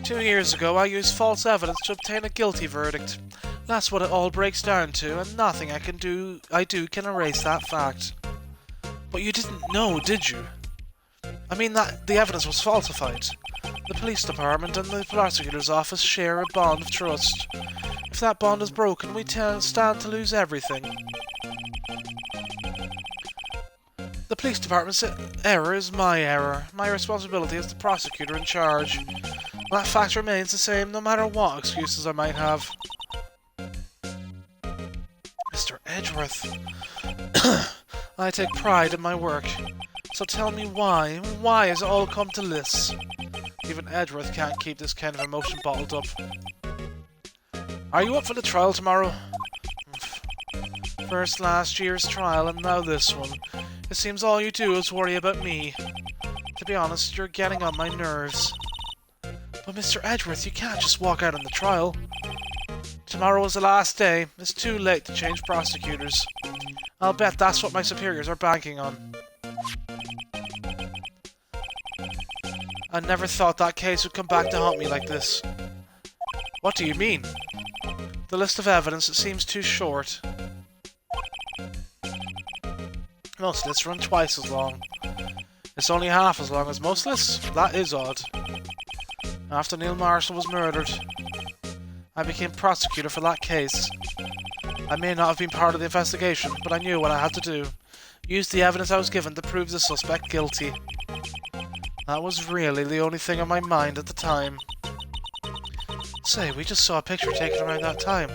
2 years ago, I used false evidence to obtain a guilty verdict. That's what it all breaks down to, and nothing I do can erase that fact. But you didn't know, did you? I mean that the evidence was falsified. The police department and the prosecutor's office share a bond of trust. If that bond is broken, we stand to lose everything. The police department's error is my error. My responsibility is the prosecutor in charge. That fact remains the same no matter what excuses I might have. Mr. Edgeworth, I take pride in my work. So tell me why has it all come to this? Even Edgeworth can't keep this kind of emotion bottled up. Are you up for the trial tomorrow? First last year's trial and now this one. It seems all you do is worry about me. To be honest, you're getting on my nerves. But Mr. Edgeworth, you can't just walk out on the trial. Tomorrow is the last day. It's too late to change prosecutors. I'll bet that's what my superiors are banking on. I never thought that case would come back to haunt me like this. What do you mean? The list of evidence, it seems too short. Most lists run twice as long. It's only half as long as most lists? That is odd. After Neil Marshall was murdered, I became prosecutor for that case. I may not have been part of the investigation, but I knew what I had to do. Use the evidence I was given to prove the suspect guilty. That was really the only thing on my mind at the time. Say, we just saw a picture taken around that time.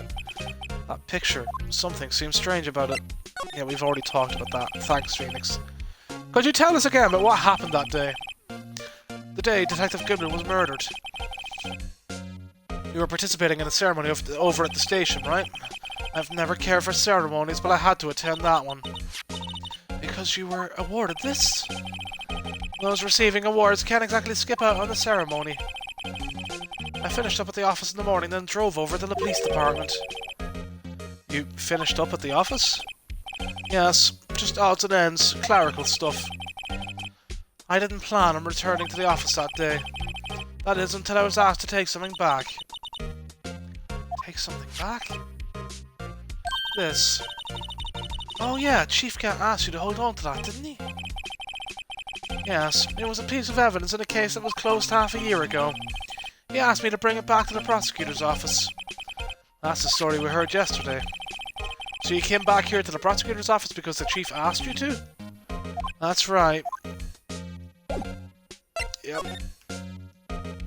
That picture, something seems strange about it. Yeah, we've already talked about that. Thanks, Phoenix. Could you tell us again about what happened that day? The day Detective Goodman was murdered. You were participating in a ceremony over at the station, right? I've never cared for ceremonies, but I had to attend that one. Because you were awarded this? Those receiving awards can't exactly skip out on the ceremony. I finished up at the office in the morning, then drove over to the police department. You finished up at the office? Yes, just odds and ends, clerical stuff. I didn't plan on returning to the office that day. That is, until I was asked to take something back. Take something back? This. Oh yeah, Chief Cat asked you to hold on to that, didn't he? Yes, it was a piece of evidence in a case that was closed half a year ago. He asked me to bring it back to the prosecutor's office. That's the story we heard yesterday. So you came back here to the prosecutor's office because the chief asked you to? That's right. Yep.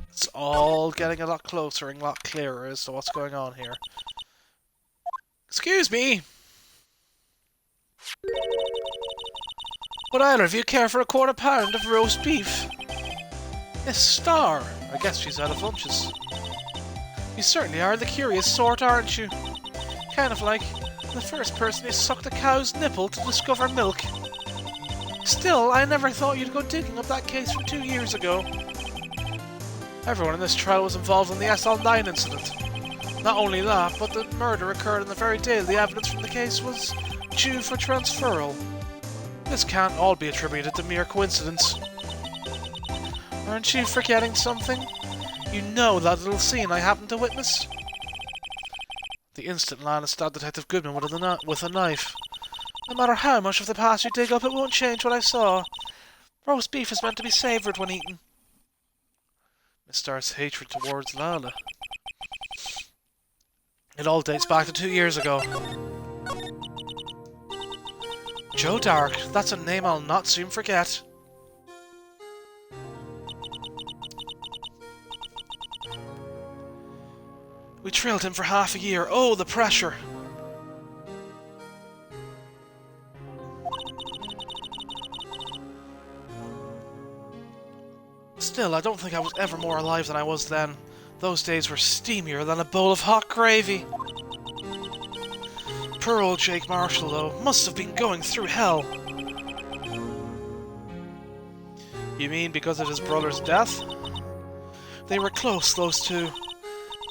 It's all getting a lot closer and a lot clearer as to what's going on here. Excuse me! Would either of you care for a £1/4 of roast beef? Miss Star! I guess she's out of lunches. You certainly are the curious sort, aren't you? Kind of like the first person who sucked a cow's nipple to discover milk. Still, I never thought you'd go digging up that case from 2 years ago. Everyone in this trial was involved in the SL9 incident. Not only that, but the murder occurred on the very day the evidence from the case was due for transferal. This can't all be attributed to mere coincidence. Aren't you forgetting something? You know that little scene I happened to witness? The instant Lana stabbed Detective Goodman with a knife. No matter how much of the past you dig up, it won't change what I saw. Roast beef is meant to be savoured when eaten. Miss Star's hatred towards Lana. It all dates back to 2 years ago. Joe Dark, that's a name I'll not soon forget. We trailed him for half a year. Oh, the pressure! Still, I don't think I was ever more alive than I was then. Those days were steamier than a bowl of hot gravy. Poor old Jake Marshall, though, must have been going through hell. You mean because of his brother's death? They were close, those two.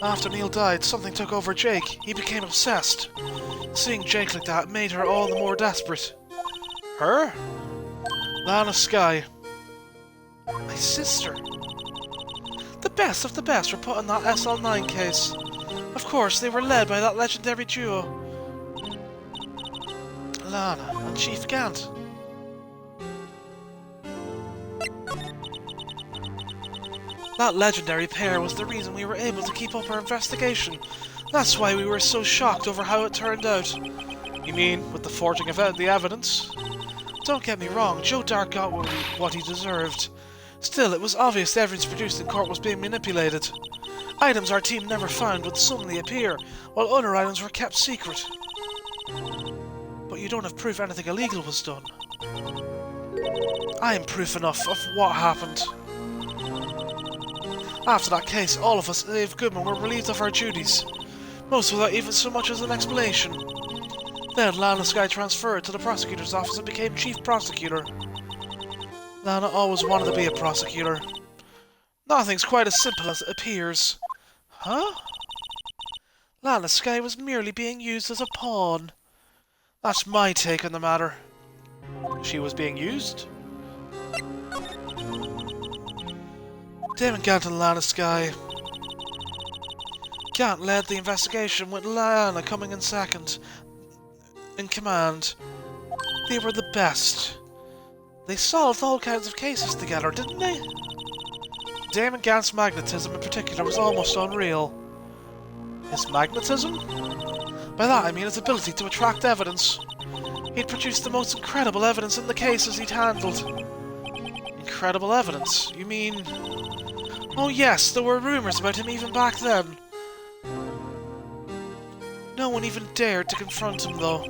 After Neil died, something took over Jake. He became obsessed. Seeing Jake like that made her all the more desperate. Her? Lana Skye. My sister. The best of the best were put in that SL9 case. Of course, they were led by that legendary duo. Lana and Chief Gant. That legendary pair was the reason we were able to keep up our investigation. That's why we were so shocked over how it turned out. You mean, with the forging of the evidence? Don't get me wrong, Joe Dark got what he deserved. Still, it was obvious the evidence produced in court was being manipulated. Items our team never found would suddenly appear, while other items were kept secret. But you don't have proof anything illegal was done. I am proof enough of what happened. After that case, all of us, save Goodman, were relieved of our duties. Most without even so much as an explanation. Then Lana Skye transferred to the prosecutor's office and became chief prosecutor. Lana always wanted to be a prosecutor. Nothing's quite as simple as it appears. Huh? Lana Skye was merely being used as a pawn. That's my take on the matter. She was being used? Damon Gant and Lana Skye. Gant led the investigation with Lana coming in second in command. They were the best. They solved all kinds of cases together, didn't they? Damon Gant's magnetism in particular was almost unreal. His magnetism? By that I mean his ability to attract evidence. He'd produced the most incredible evidence in the cases he'd handled. Incredible evidence? You mean... Oh yes, there were rumours about him even back then. No one even dared to confront him, though.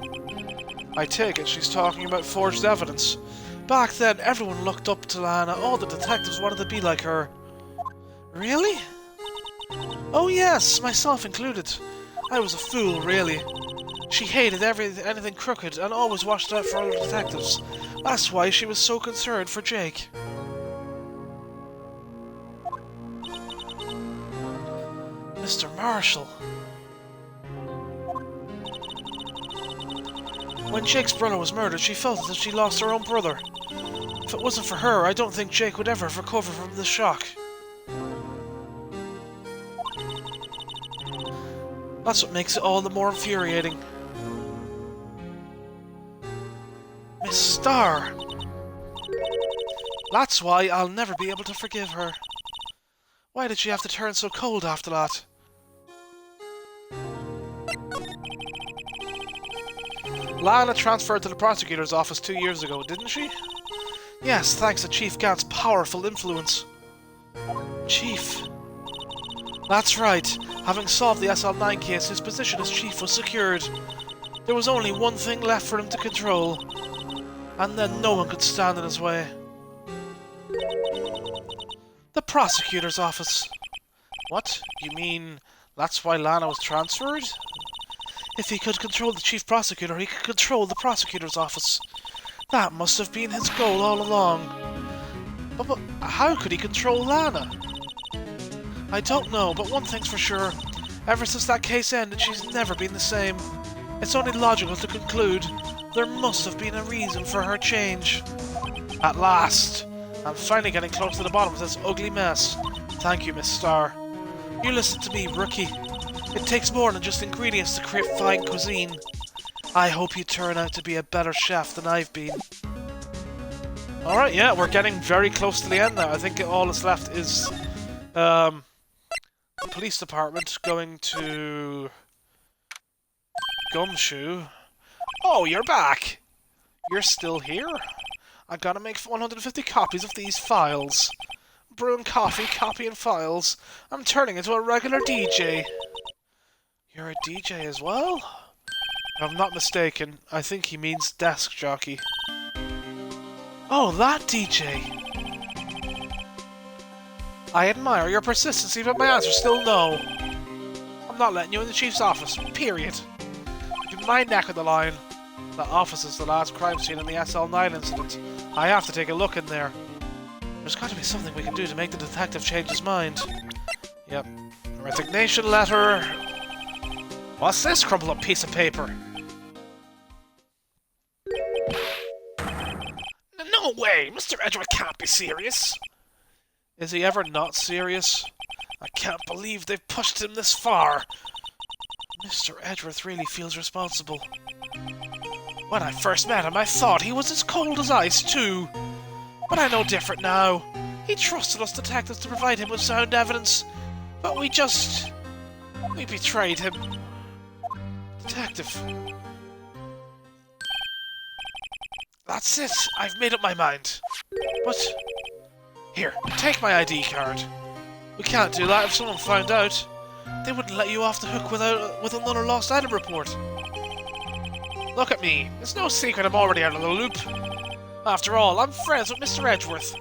I take it she's talking about forged evidence. Back then, everyone looked up to Lana. All the detectives wanted to be like her. Really? Oh yes, myself included. I was a fool, really. She hated anything crooked and always watched out for other detectives. That's why she was so concerned for Jake. Mr. Marshall. When Jake's brother was murdered, she felt as if she lost her own brother. If it wasn't for her, I don't think Jake would ever have recovered from the shock. That's what makes it all the more infuriating. Miss Starr! That's why I'll never be able to forgive her. Why did she have to turn so cold after that? Lana transferred to the prosecutor's office 2 years ago, didn't she? Yes, thanks to Chief Gant's powerful influence. Chief? That's right. Having solved the SL9 case, his position as chief was secured. There was only one thing left for him to control. And then no one could stand in his way. The prosecutor's office. What? You mean that's why Lana was transferred? If he could control the chief prosecutor, he could control the prosecutor's office. That must have been his goal all along. But how could he control Lana? I don't know, but one thing's for sure. Ever since that case ended, she's never been the same. It's only logical to conclude there must have been a reason for her change. At last! I'm finally getting close to the bottom of this ugly mess. Thank you, Miss Starr. You listen to me, rookie. It takes more than just ingredients to create fine cuisine. I hope you turn out to be a better chef than I've been. Alright, yeah, we're getting very close to the end now. I think all that's left is the police department going to Gumshoe. Oh, you're back! You're still here? I gotta make 150 copies of these files. Brewing coffee, copying files. I'm turning into a regular DJ. You're a DJ as well? If I'm not mistaken, I think he means desk jockey. Oh, that DJ! I admire your persistency, but my answer's still no. I'm not letting you in the chief's office, period. Keep my neck on the line. That office is the last crime scene in the SL9 incident. I have to take a look in there. There's got to be something we can do to make the detective change his mind. Yep. Resignation letter. What's this crumpled up piece of paper? No way! Mr. Edgeworth can't be serious! Is he ever not serious? I can't believe they've pushed him this far! Mr. Edgeworth really feels responsible. When I first met him, I thought he was as cold as ice, too. But I know different now. He trusted us detectives to provide him with sound evidence. But we betrayed him. Detective. That's it. I've made up my mind. But... Here, take my ID card. We can't do that if someone found out. They wouldn't let you off the hook with another lost item report. Look at me. It's no secret I'm already out of the loop. After all, I'm friends with Mr. Edgeworth.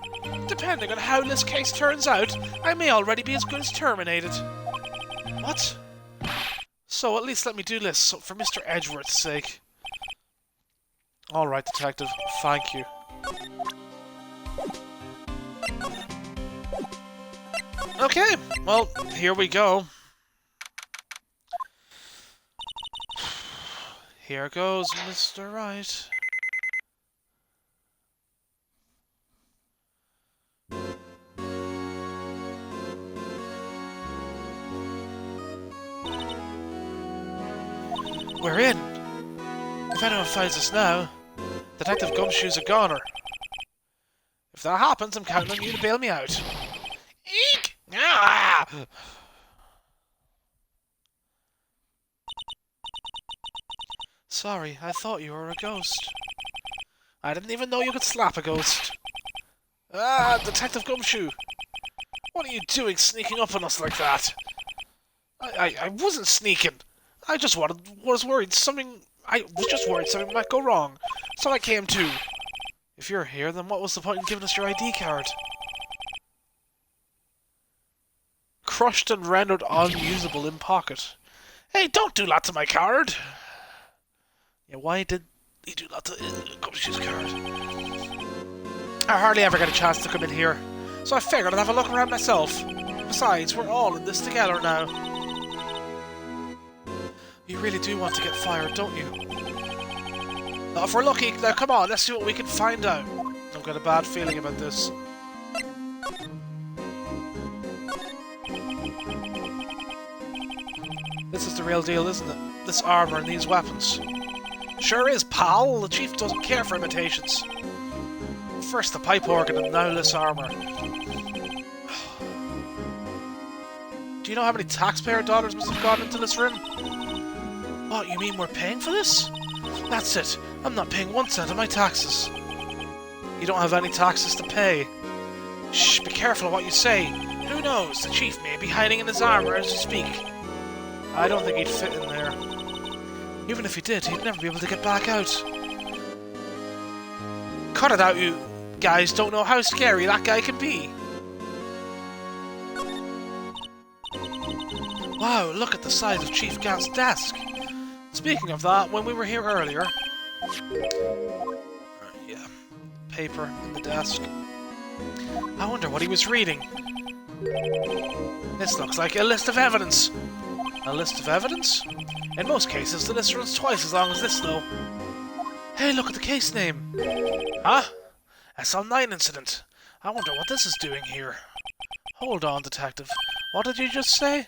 Depending on how this case turns out, I may already be as good as terminated. What? So at least let me do this for Mr. Edgeworth's sake. Alright, detective. Thank you. Okay, well, here we go. Here goes Mr. Wright. We're in. If anyone finds us now, Detective Gumshoe's a goner. If that happens, I'm counting on you to bail me out. Eek! Ah! Sorry, I thought you were a ghost. I didn't even know you could slap a ghost. Ah, Detective Gumshoe! What are you doing sneaking up on us like that? I wasn't sneaking. I just was worried something... I was just worried something might go wrong. So I came too. If you're here, then what was the point in giving us your ID card? Crushed and rendered unusable in pocket. Hey, don't do that to my card! Yeah, why did he do that to Gumshoe's card? I hardly ever get a chance to come in here, so I figured I'd have a look around myself. Besides, we're all in this together now. You really do want to get fired, don't you? If we're lucky, now come on, let's see what we can find out. I've got a bad feeling about this. This is the real deal, isn't it? This armor and these weapons. Sure is, pal. The chief doesn't care for imitations. First the pipe organ and now this armor. Do you know how many taxpayer dollars must have gone into this room? What, you mean we're paying for this? That's it. I'm not paying 1 cent of my taxes. You don't have any taxes to pay. Shh, be careful of what you say. Who knows? The chief may be hiding in his armor as we speak. I don't think he'd fit in there. Even if he did, he'd never be able to get back out. Cut it out, you guys don't know how scary that guy can be. Wow, look at the size of Chief Gant's desk. Speaking of that, when we were here earlier... yeah, paper in the desk. I wonder what he was reading. This looks like a list of evidence. A list of evidence? In most cases, the list runs twice as long as this, though. Hey, look at the case name. Huh? SL9 incident. I wonder what this is doing here. Hold on, Detective. What did you just say?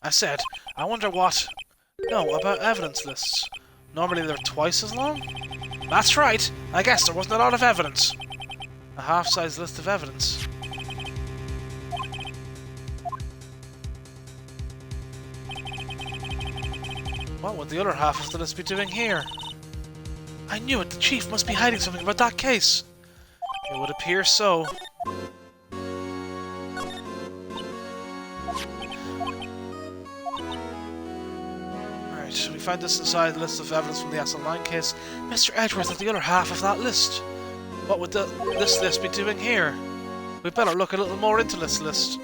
I said, I wonder what... No, about evidence lists. Normally they're twice as long? That's right! I guess there wasn't a lot of evidence. A half-size list of evidence. What would the other half of the list be doing here? I knew it! The chief must be hiding something about that case! It would appear so. Right, we find this inside the list of evidence from the SL9 case. Mr. Edgeworth is the other half of that list. What would this list be doing here? We'd better look a little more into this list.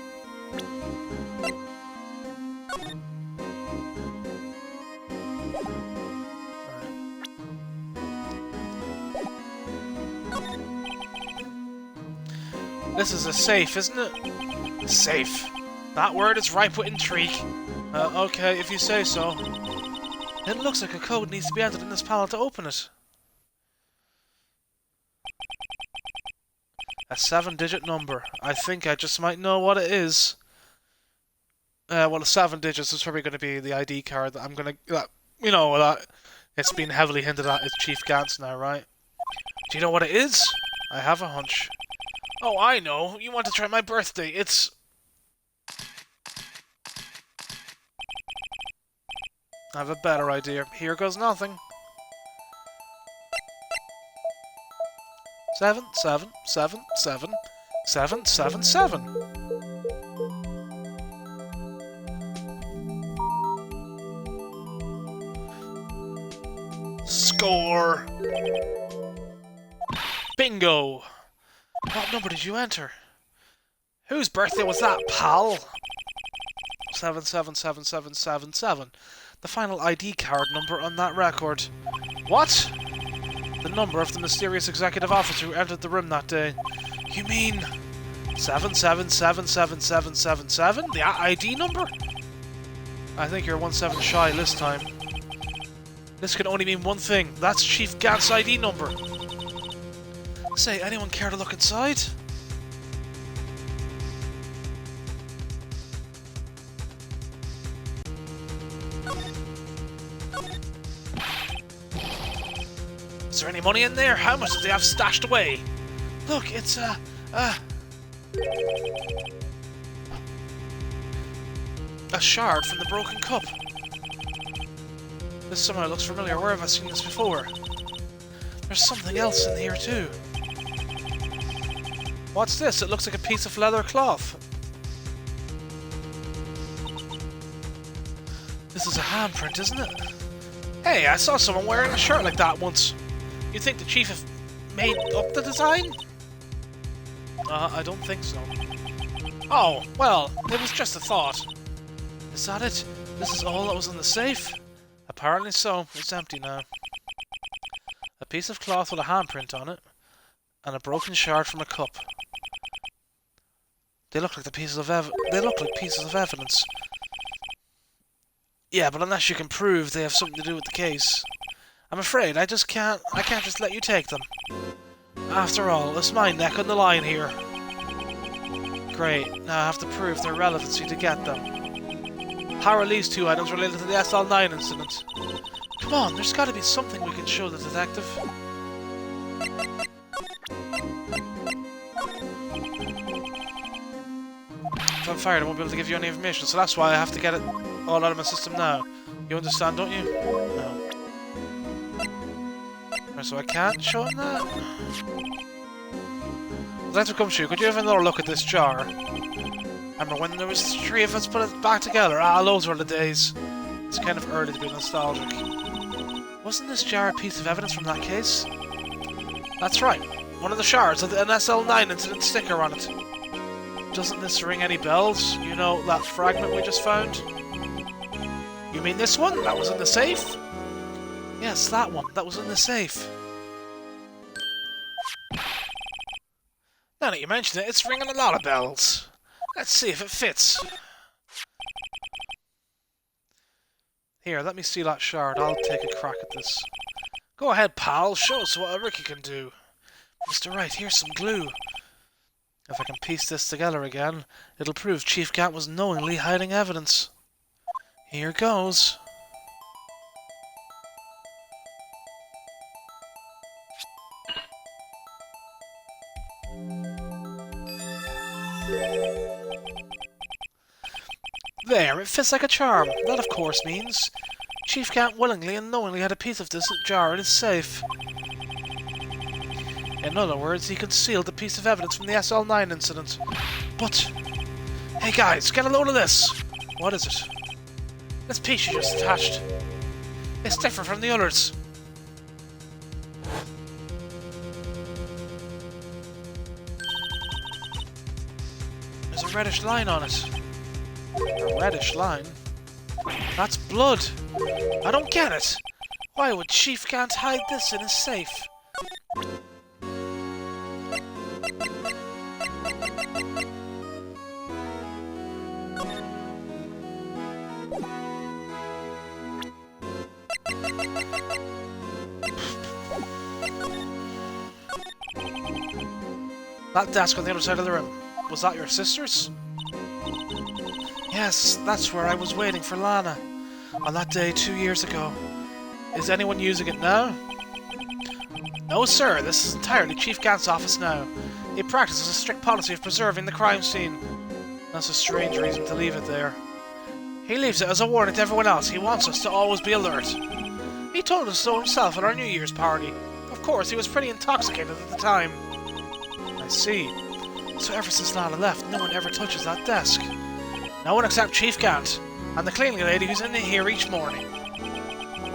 This is a safe, isn't it? Safe. That word is ripe with intrigue. Okay, if you say so. It looks like a code needs to be entered in this panel to open it. A 7-digit number. I think I just might know what it is. Well, 7 digits is probably going to be the ID card that I'm going to... you know, that it's been heavily hinted at as Chief Gant's now, right? Do you know what it is? I have a hunch. Oh, I know. You want to try my birthday. It's... I have a better idea. Here goes nothing. 7, 7, 7, 7, 7, 7, 7. Score! Bingo! What number did you enter? Whose birthday was that, pal? 777777. The final ID card number on that record. What? The number of the mysterious executive officer who entered the room that day. You mean 77777777? The ID number? I think you're 1 7 shy this time. This can only mean one thing. That's Chief Gant's ID number. Say, anyone care to look inside? Is there any money in there? How much do they have stashed away? Look, it's a shard from the broken cup. This somehow looks familiar. Where have I seen this before? There's something else in here too. What's this? It looks like a piece of leather cloth. This is a handprint, isn't it? Hey, I saw someone wearing a shirt like that once. You think the chief have made up the design? I don't think so. Oh, well, it was just a thought. Is that it? This is all that was in the safe? Apparently so. It's empty now. A piece of cloth with a handprint on it, and a broken shard from a cup. They look like pieces of evidence. Yeah, but unless you can prove they have something to do with the case, I'm afraid I can't just let you take them. After all, it's my neck on the line here. Great, now I have to prove their relevancy to get them. How are these two items related to the SL9 incident? Come on, there's gotta be something we can show the detective. If I'm fired, I won't be able to give you any information, so that's why I have to get it all out of my system now. You understand, don't you? No. Right, so I can't show him that? Detective Gumshoe, could you have another look at this jar? Remember when there was 3 of us put it back together? Ah, those were the days. It's kind of early to be nostalgic. Wasn't this jar a piece of evidence from that case? That's right. One of the shards had an SL9 incident sticker on it. Doesn't this ring any bells? You know, that fragment we just found? You mean this one? That was in the safe? Yes, that one. That was in the safe. Now that you mention it, it's ringing a lot of bells. Let's see if it fits. Here, let me see that shard. I'll take a crack at this. Go ahead, pal. Show us what a Ricky can do. Mr. Wright, here's some glue. If I can piece this together again, it'll prove Chief Gant was knowingly hiding evidence. Here goes. There, it fits like a charm. That, of course, means Chief Gant willingly and knowingly had a piece of this jar in his safe. In other words, he concealed the piece of evidence from the SL9 incident. But, hey guys, get a load of this! What is it? This piece you just attached. It's different from the others. There's a reddish line on it. A reddish line? That's blood! I don't get it! Why would Chief Gant hide this in his safe? That desk on the other side of the room. Was that your sister's? Yes, that's where I was waiting for Lana. On that day 2 years ago. Is anyone using it now? No, sir. This is entirely Chief Gant's office now. He practices a strict policy of preserving the crime scene. That's a strange reason to leave it there. He leaves it as a warning to everyone else. He wants us to always be alert. He told us so himself at our New Year's party. Of course, he was pretty intoxicated at the time. I see. So ever since Lana left, no one ever touches that desk. No one except Chief Gant, and the cleaning lady who's in here each morning.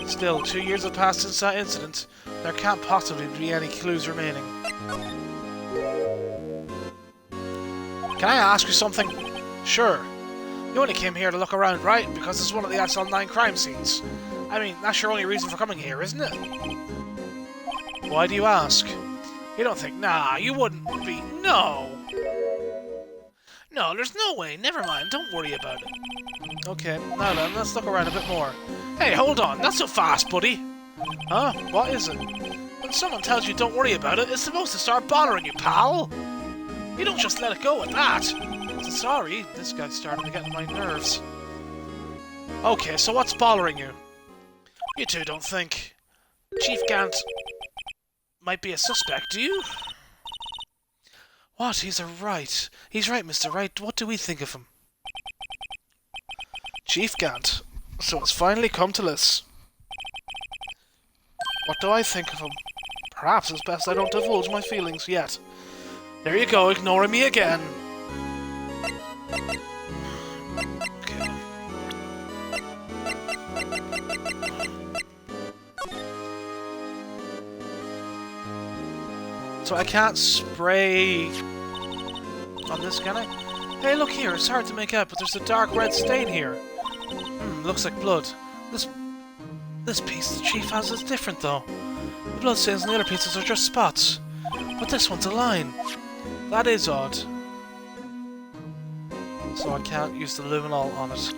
Still, 2 years have passed since that incident. There can't possibly be any clues remaining. Can I ask you something? Sure. You only came here to look around, right? Because it's one of the SL9 crime scenes. I mean, that's your only reason for coming here, isn't it? Why do you ask? You don't think, nah, you wouldn't be, no! No, there's no way, never mind, don't worry about it. Okay, now then, let's look around a bit more. Hey, hold on, not so fast, buddy! Huh? What is it? When someone tells you don't worry about it, it's supposed to start bothering you, pal! You don't just let it go at that! Sorry, this guy's starting to get on my nerves. Okay, so what's bothering you? You two don't think. Chief Gant might be a suspect, do you? What? He's a Wright. He's right, Mr. Wright. What do we think of him? Chief Gant. So it's finally come to this. What do I think of him? Perhaps it's best I don't divulge my feelings yet. There you go, ignoring me again. Okay. So I can't spray on this, can I? Hey, look here, it's hard to make out, but there's a dark red stain here. Looks like blood. This piece the chief has is different, though. The blood stains on the other pieces are just spots. But this one's a line. That is odd. So I can't use the luminol on it.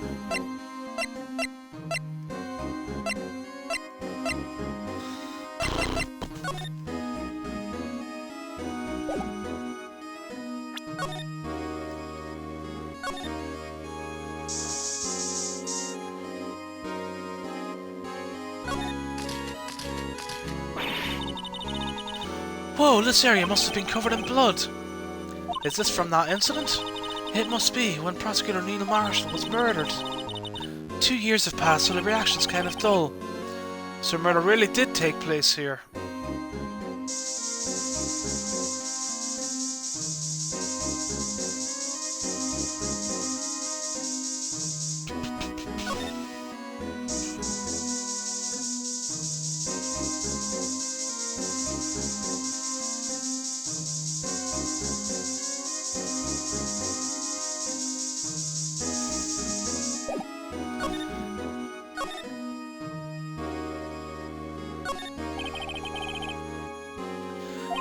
Whoa, this area must have been covered in blood. Is this from that incident? It must be, when Prosecutor Neil Marshall was murdered. 2 years have passed, so the reaction's kind of dull. So murder really did take place here.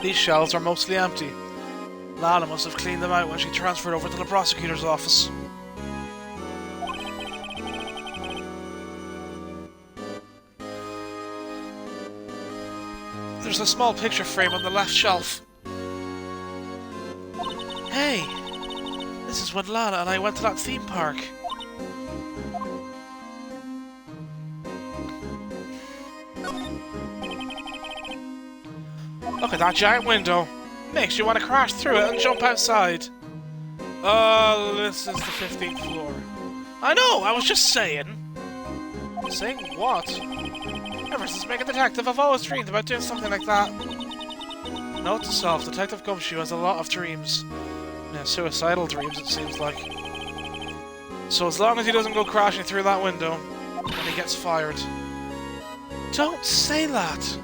These shelves are mostly empty. Lana must have cleaned them out when she transferred over to the prosecutor's office. There's a small picture frame on the left shelf. Hey! This is when Lana and I went to that theme park. Look at that giant window. Makes you want to crash through it and jump outside. Oh, this is the 15th floor. I know, I was just saying. Saying what? Ever since being a detective, I've always dreamed about doing something like that. Note to self, Detective Gumshoe has a lot of dreams. Yeah, suicidal dreams, it seems like. So as long as he doesn't go crashing through that window, then he gets fired. Don't say that!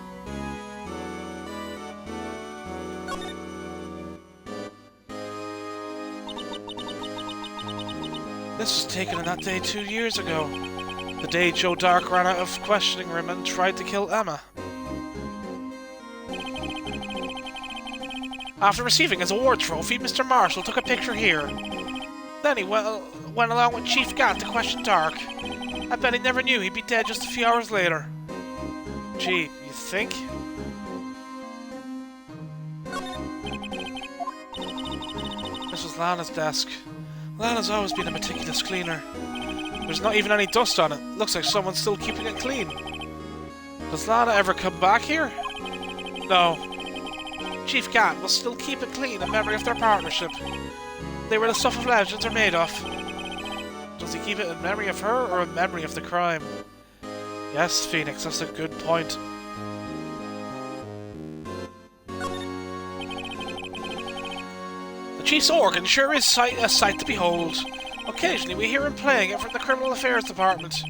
This was taken on that day 2 years ago. The day Joe Dark ran out of questioning room and tried to kill Emma. After receiving his award trophy, Mr. Marshall took a picture here. Then he went along with Chief Gant to question Dark. I bet he never knew he'd be dead just a few hours later. Gee, you think? This was Lana's desk. Lana's always been a meticulous cleaner. There's not even any dust on it. Looks like someone's still keeping it clean. Does Lana ever come back here? No. Chief Gant will still keep it clean in memory of their partnership. They were the stuff of legends are made of. Does he keep it in memory of her or in memory of the crime? Yes, Phoenix, that's a good point. The Chief's organ sure is a sight to behold. Occasionally we hear him playing it from the Criminal Affairs Department.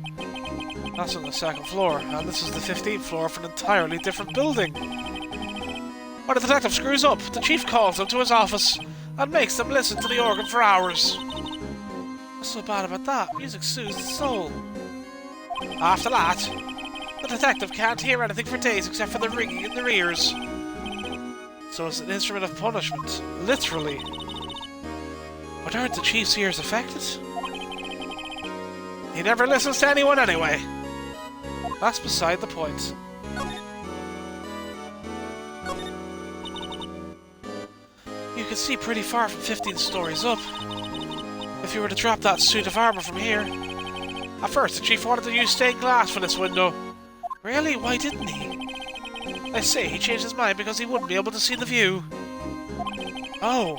That's on the 2nd floor, and this is the 15th floor of an entirely different building. When the detective screws up, the Chief calls them to his office and makes them listen to the organ for hours. What's so bad about that? Music soothes the soul. After that, the detective can't hear anything for days except for the ringing in their ears. So it's an instrument of punishment, literally. But aren't the Chief's ears affected? He never listens to anyone anyway. That's beside the point. You can see pretty far from 15 stories up. If you were to drop that suit of armor from here. At first, the Chief wanted to use stained glass for this window. Really? Why didn't he? I say, he changed his mind because he wouldn't be able to see the view. Oh.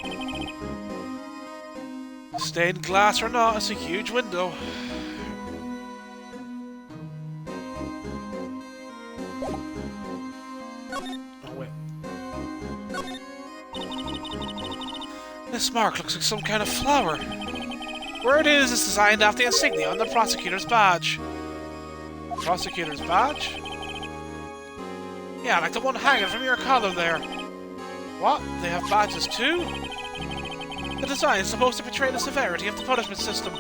Stained glass or not, it's a huge window. Oh, wait. This mark looks like some kind of flower. Where it is designed after the insignia on the prosecutor's badge. Prosecutor's badge? Yeah, like the one hanging from your collar there. What? They have badges too? The design is supposed to portray the severity of the punishment system.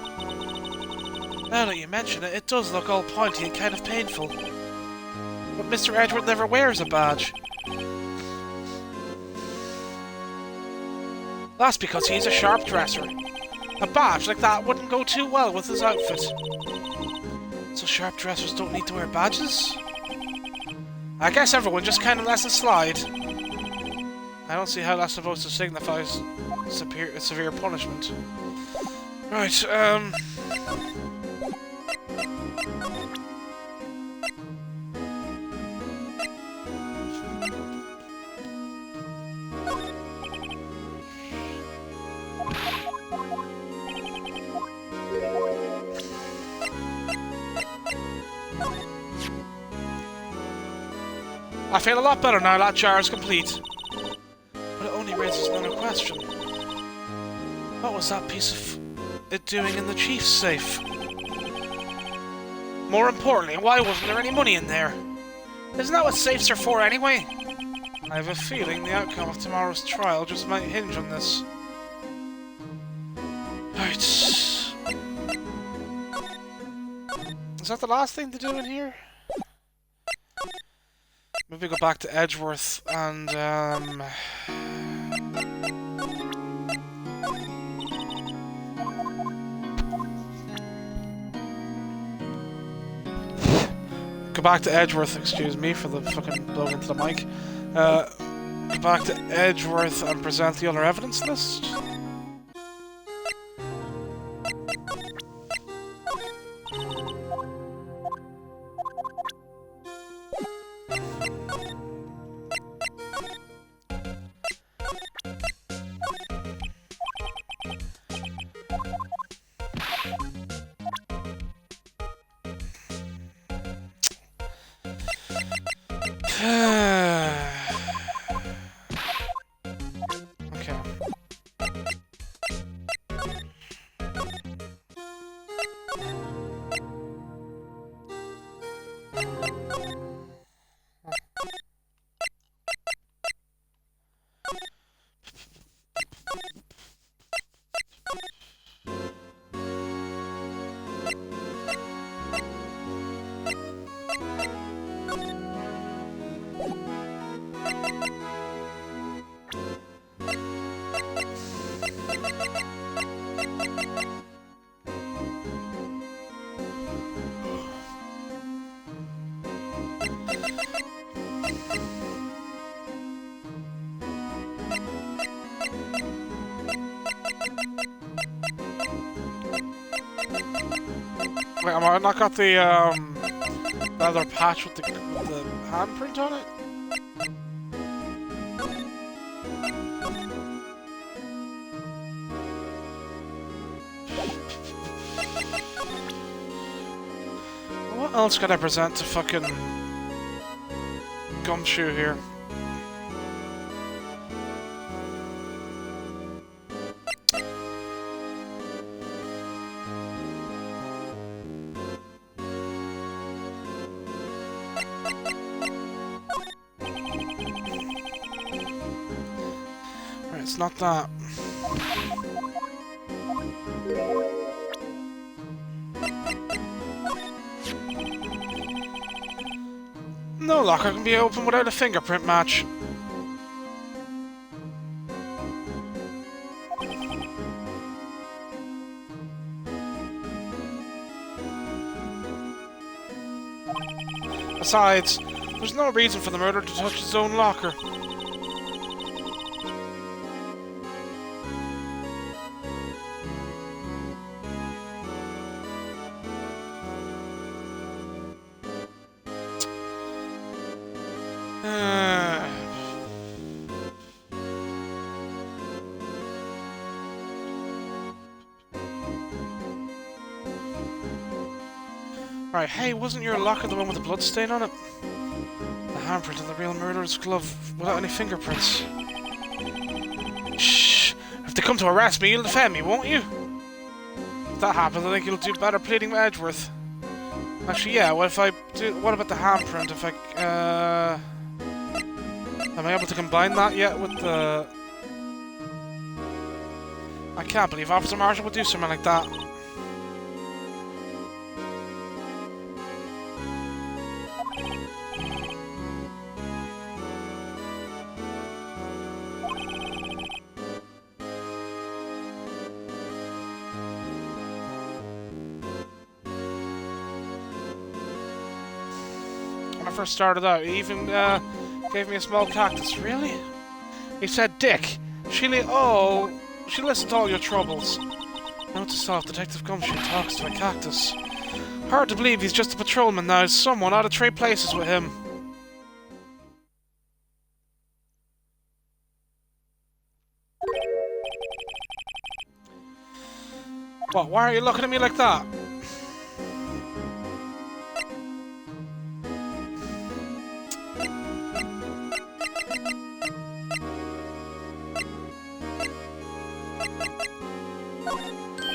Now that you mention it, it does look all pointy and kind of painful. But Mr. Edward never wears a badge. That's because he's a sharp dresser. A badge like that wouldn't go too well with his outfit. So sharp dressers don't need to wear badges? I guess everyone just kind of lets it slide. I don't see how that's supposed to signify severe punishment. Right, I feel a lot better now that jar is complete. But it only raises another question. What was that piece of it doing in the chief's safe? More importantly, why wasn't there any money in there? Isn't that what safes are for anyway? I have a feeling the outcome of tomorrow's trial just might hinge on this. Right. Is that the last thing to do in here? Maybe go back to Edgeworth and, go back to Edgeworth, excuse me for the fucking blow into the mic. Go back to Edgeworth and present the other evidence list. Okay. Wait, am I not got the leather patch with the handprint on it? What else can I present to fucking Gumshoe here? It's not that. No locker can be opened without a fingerprint match. Besides, there's no reason for the murderer to touch his own locker. Right, hey, wasn't your locker the one with the blood stain on it? The handprint of the real murderer's glove without any fingerprints. Shh! If they come to arrest me, you'll defend me, won't you? If that happens, I think you'll do better pleading with Edgeworth. Actually, yeah, what if I do... What about the handprint? If I... Am I able to combine that yet with the... I can't believe Officer Marshall would do something like that. When I first started out, he even gave me a small cactus. Really? He said, Dick, she listened to all your troubles. Note to self, Detective Gumshoe talks to a cactus. Hard to believe he's just a patrolman now. Someone ought to trade places with him. What? Why are you looking at me like that?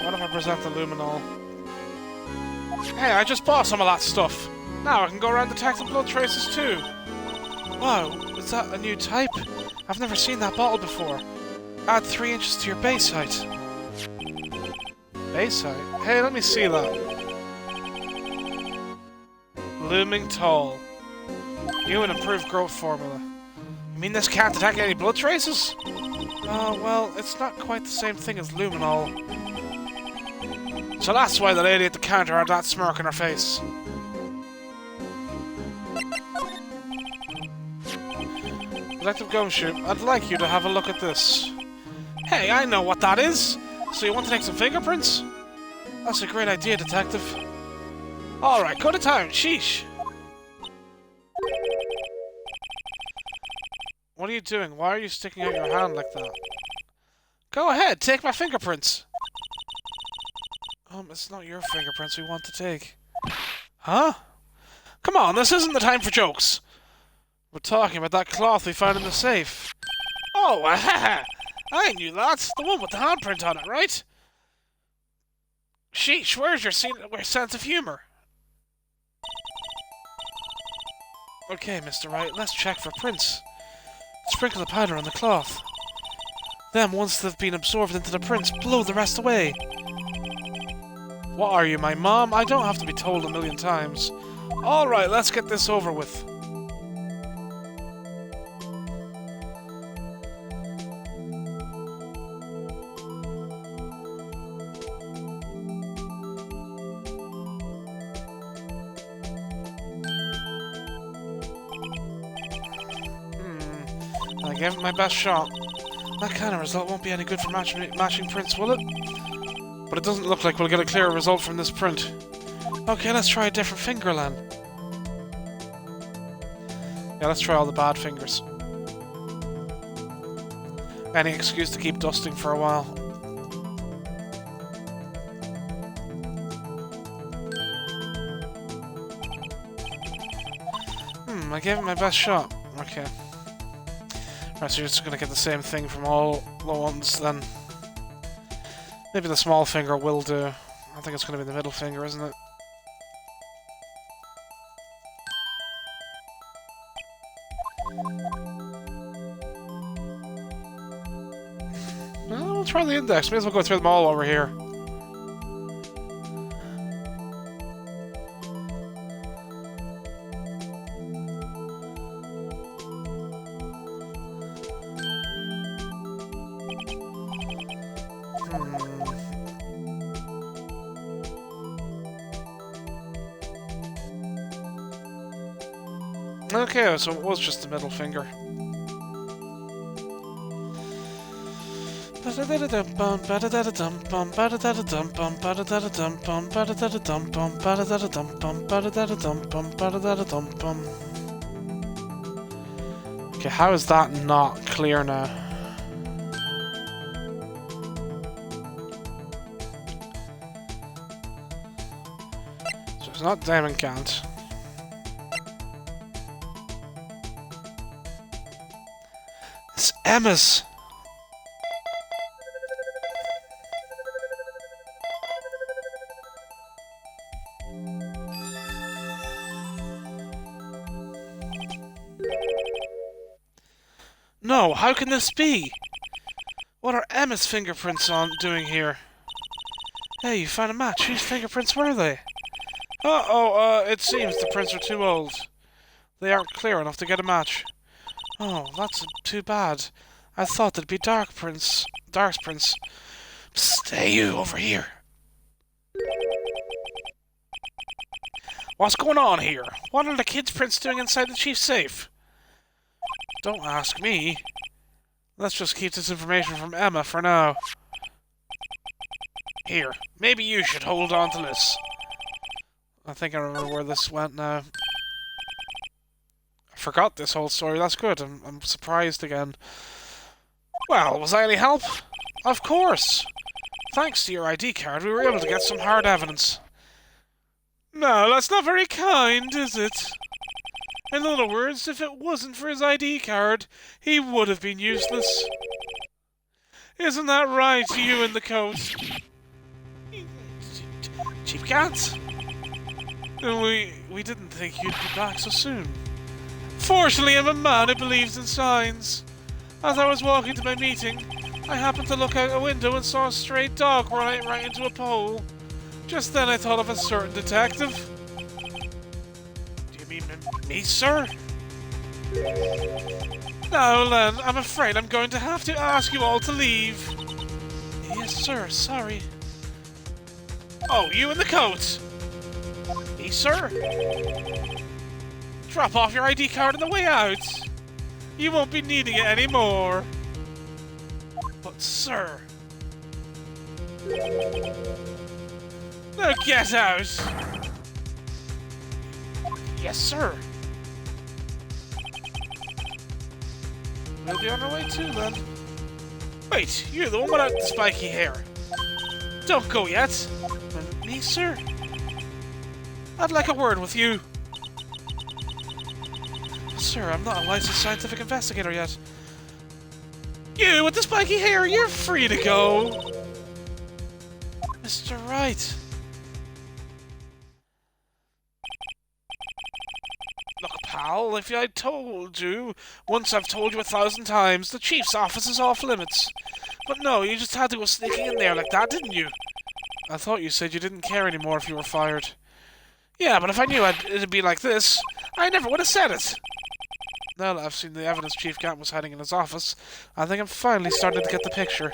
What if I present the luminol? Hey, I just bought some of that stuff. Now I can go around detecting blood traces too. Wow, is that a new type? I've never seen that bottle before. Add 3 inches to your base height. Base height? Hey, let me see that. Looming tall. New and improved growth formula. You mean this can't detect any blood traces? Well, it's not quite the same thing as luminol. So that's why the lady at the counter had that smirk on her face. Detective Gumshoe, I'd like you to have a look at this. Hey, I know what that is! So you want to take some fingerprints? That's a great idea, Detective. Alright, go to town, sheesh! What are you doing? Why are you sticking out your hand like that? Go ahead, take my fingerprints! It's not your fingerprints we want to take. Huh? Come on, this isn't the time for jokes! We're talking about that cloth we found in the safe. Oh, I knew that! The one with the handprint on it, right? Sheesh, where's your sense of humor? Okay, Mr. Wright, let's check for prints. Sprinkle the powder on the cloth. Then, once they've been absorbed into the prints, blow the rest away. What are you, my mom? I don't have to be told a million times. Alright, let's get this over with. I gave it my best shot. That kind of result won't be any good for matching prints, will it? But it doesn't look like we'll get a clear result from this print. Okay, let's try a different finger, Len. Yeah, let's try all the bad fingers. Any excuse to keep dusting for a while. I gave it my best shot. Okay. Right, so you're just gonna get the same thing from all the ones then. Maybe the small finger will do. I think it's gonna be the middle finger, isn't it? Well, we'll try the index. May as well go through them all over here. Okay, so it was just the middle finger. Okay, how is that not clear now? So It's not Diamond Can't. It's Emma's! No, how can this be? What are Emma's fingerprints doing here? Hey, you found a match. Whose fingerprints were they? It seems the prints are too old. They aren't clear enough to get a match. Oh, that's too bad. I thought they'd be Dark's prints. Stay you over here. What's going on here? What are the kids' prints doing inside the chief's safe? Don't ask me. Let's just keep this information from Emma for now. Here, maybe you should hold on to this. I think I remember where this went now. I forgot this whole story. That's good. I'm surprised again. Well, was I any help? Of course. Thanks to your ID card, we were able to get some hard evidence. No, that's not very kind, is it? In other words, if it wasn't for his ID card, he would have been useless. Isn't that right, you in the coat? Chief Cat? We didn't think you'd be back so soon. Fortunately, I'm a man who believes in signs. As I was walking to my meeting, I happened to look out a window and saw a stray dog run right into a pole. Just then I thought of a certain detective. Do you mean me, sir? No, Len, I'm afraid I'm going to have to ask you all to leave. Yes, sir, sorry. Oh, you in the coat? Me, sir? Drop off your ID card on the way out. You won't be needing it anymore. But, sir... Now get out! Yes, sir. We'll be on our way too, then. Wait, you're the one without the spiky hair. Don't go yet. Me, sir? I'd like a word with you. Sir, I'm not a licensed scientific investigator yet. You with the spiky hair, you're free to go. Mr. Wright. Look, pal, if I told you, once I've told you 1,000 times, the chief's office is off limits. But no, you just had to go sneaking in there like that, didn't you? I thought you said you didn't care anymore if you were fired. Yeah, but if I knew it'd be like this, I never would have said it. Now that I've seen the evidence Chief Gant was hiding in his office, I think I'm finally starting to get the picture.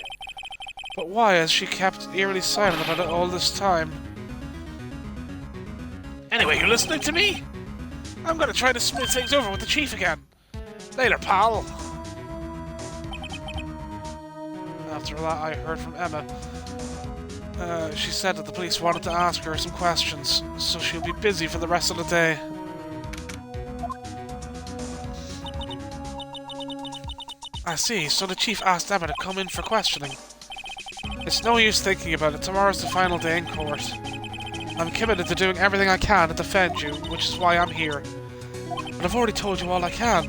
But why has she kept eerily silent about it all this time? Anyway, you listening to me? I'm gonna try to smooth things over with the Chief again. Later, pal. After that, I heard from Emma. She said that the police wanted to ask her some questions, so she'll be busy for the rest of the day. I see, so the Chief asked Emma to come in for questioning. It's no use thinking about it, tomorrow's the final day in court. I'm committed to doing everything I can to defend you, which is why I'm here. But I've already told you all I can.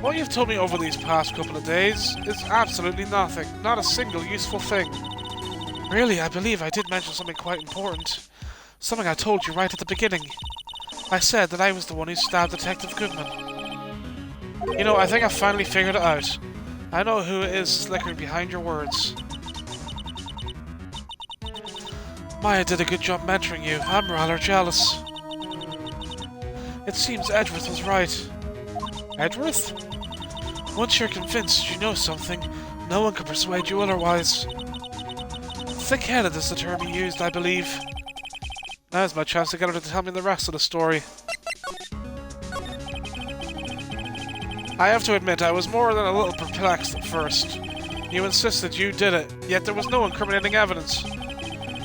What you've told me over these past couple of days is absolutely nothing, not a single useful thing. Really, I believe I did mention something quite important. Something I told you right at the beginning. I said that I was the one who stabbed Detective Goodman. You know, I think I've finally figured it out. I know who it is slickering behind your words. Maya did a good job mentoring you. I'm rather jealous. It seems Edgeworth was right. Edgeworth? Once you're convinced you know something, no one can persuade you otherwise. Thick-headed is the term he used, I believe. Now's my chance to get her to tell me the rest of the story. I have to admit, I was more than a little perplexed at first. You insisted you did it, yet there was no incriminating evidence.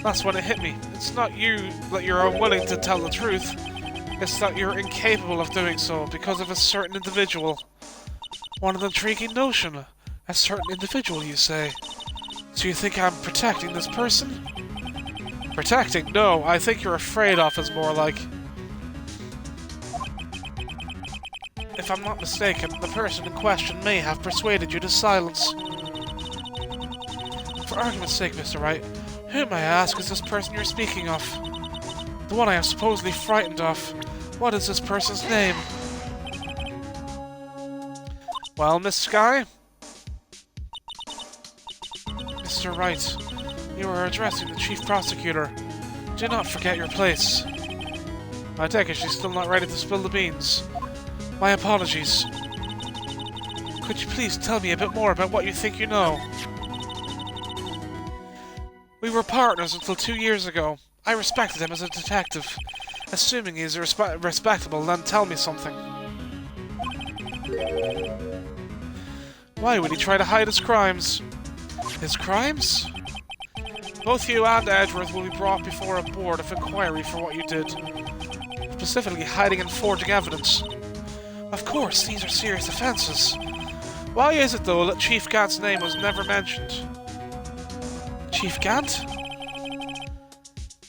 That's when it hit me. It's not you that you're unwilling to tell the truth. It's that you're incapable of doing so because of a certain individual. What an intriguing notion. A certain individual, you say. So you think I'm protecting this person? Protecting? No, I think you're afraid of is more like... If I'm not mistaken, the person in question may have persuaded you to silence. For argument's sake, Mr. Wright, who, may I ask, is this person you're speaking of? The one I am supposedly frightened of. What is this person's name? Well, Miss Skye? Mr. Wright, you are addressing the Chief Prosecutor. Do not forget your place. I take it she's still not ready to spill the beans. My apologies. Could you please tell me a bit more about what you think you know? We were partners until 2 years ago. I respected him as a detective. Assuming he's respectable, then tell me something. Why would he try to hide his crimes? His crimes? Both you and Edgeworth will be brought before a board of inquiry for what you did. Specifically hiding and forging evidence. Of course, these are serious offences. Why is it, though, that Chief Gant's name was never mentioned? Chief Gant?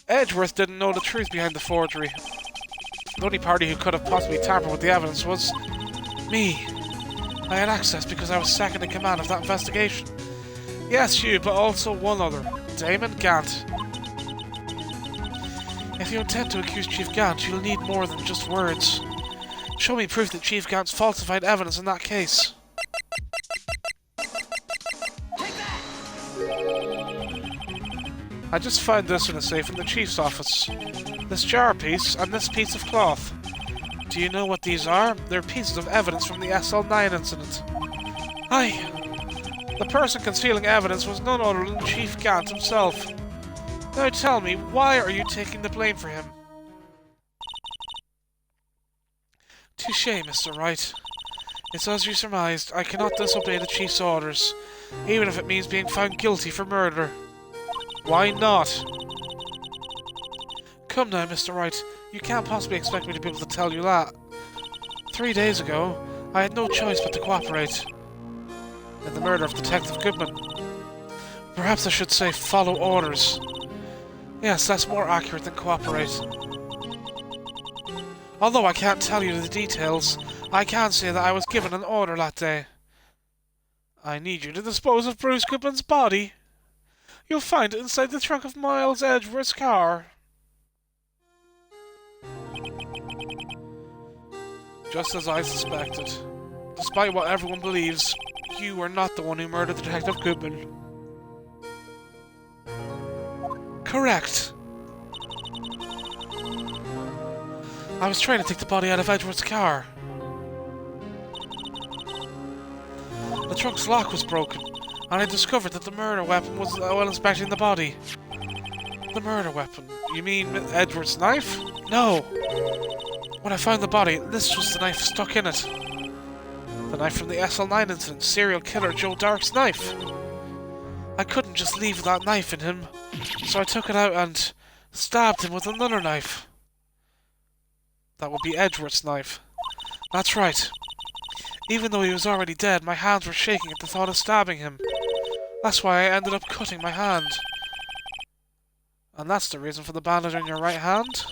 Edgeworth didn't know the truth behind the forgery. The only party who could have possibly tampered with the evidence was... me. I had access because I was second in command of that investigation. Yes, you, but also one other. Damon Gant. If you intend to accuse Chief Gant, you'll need more than just words. Show me proof that Chief Gant's falsified evidence in that case. I just found this in a safe in the Chief's office. This jar piece and this piece of cloth. Do you know what these are? They're pieces of evidence from the SL9 incident. Aye. The person concealing evidence was none other than Chief Gant himself. Now tell me, why are you taking the blame for him? Touché, Mr. Wright. It's as you surmised. I cannot disobey the Chief's orders, even if it means being found guilty for murder. Why not? Come now, Mr. Wright. You can't possibly expect me to be able to tell you that. 3 days ago, I had no choice but to cooperate in the murder of Detective Goodman. Perhaps I should say follow orders. Yes, that's more accurate than cooperate. Although I can't tell you the details, I can say that I was given an order that day. I need you to dispose of Bruce Goodman's body. You'll find it inside the trunk of Miles Edgeworth's car. Just as I suspected. Despite what everyone believes, you are not the one who murdered Detective Goodman. Correct. I was trying to take the body out of Edgeworth's car. The trunk's lock was broken, and I discovered that the murder weapon was while inspecting the body. The murder weapon? You mean Edward's knife? No! When I found the body, this was the knife stuck in it. The knife from the SL9 incident, serial killer Joe Dark's knife. I couldn't just leave that knife in him, so I took it out and stabbed him with another knife. That would be Edward's knife. That's right. Even though he was already dead, my hands were shaking at the thought of stabbing him. That's why I ended up cutting my hand. And that's the reason for the bandage on your right hand?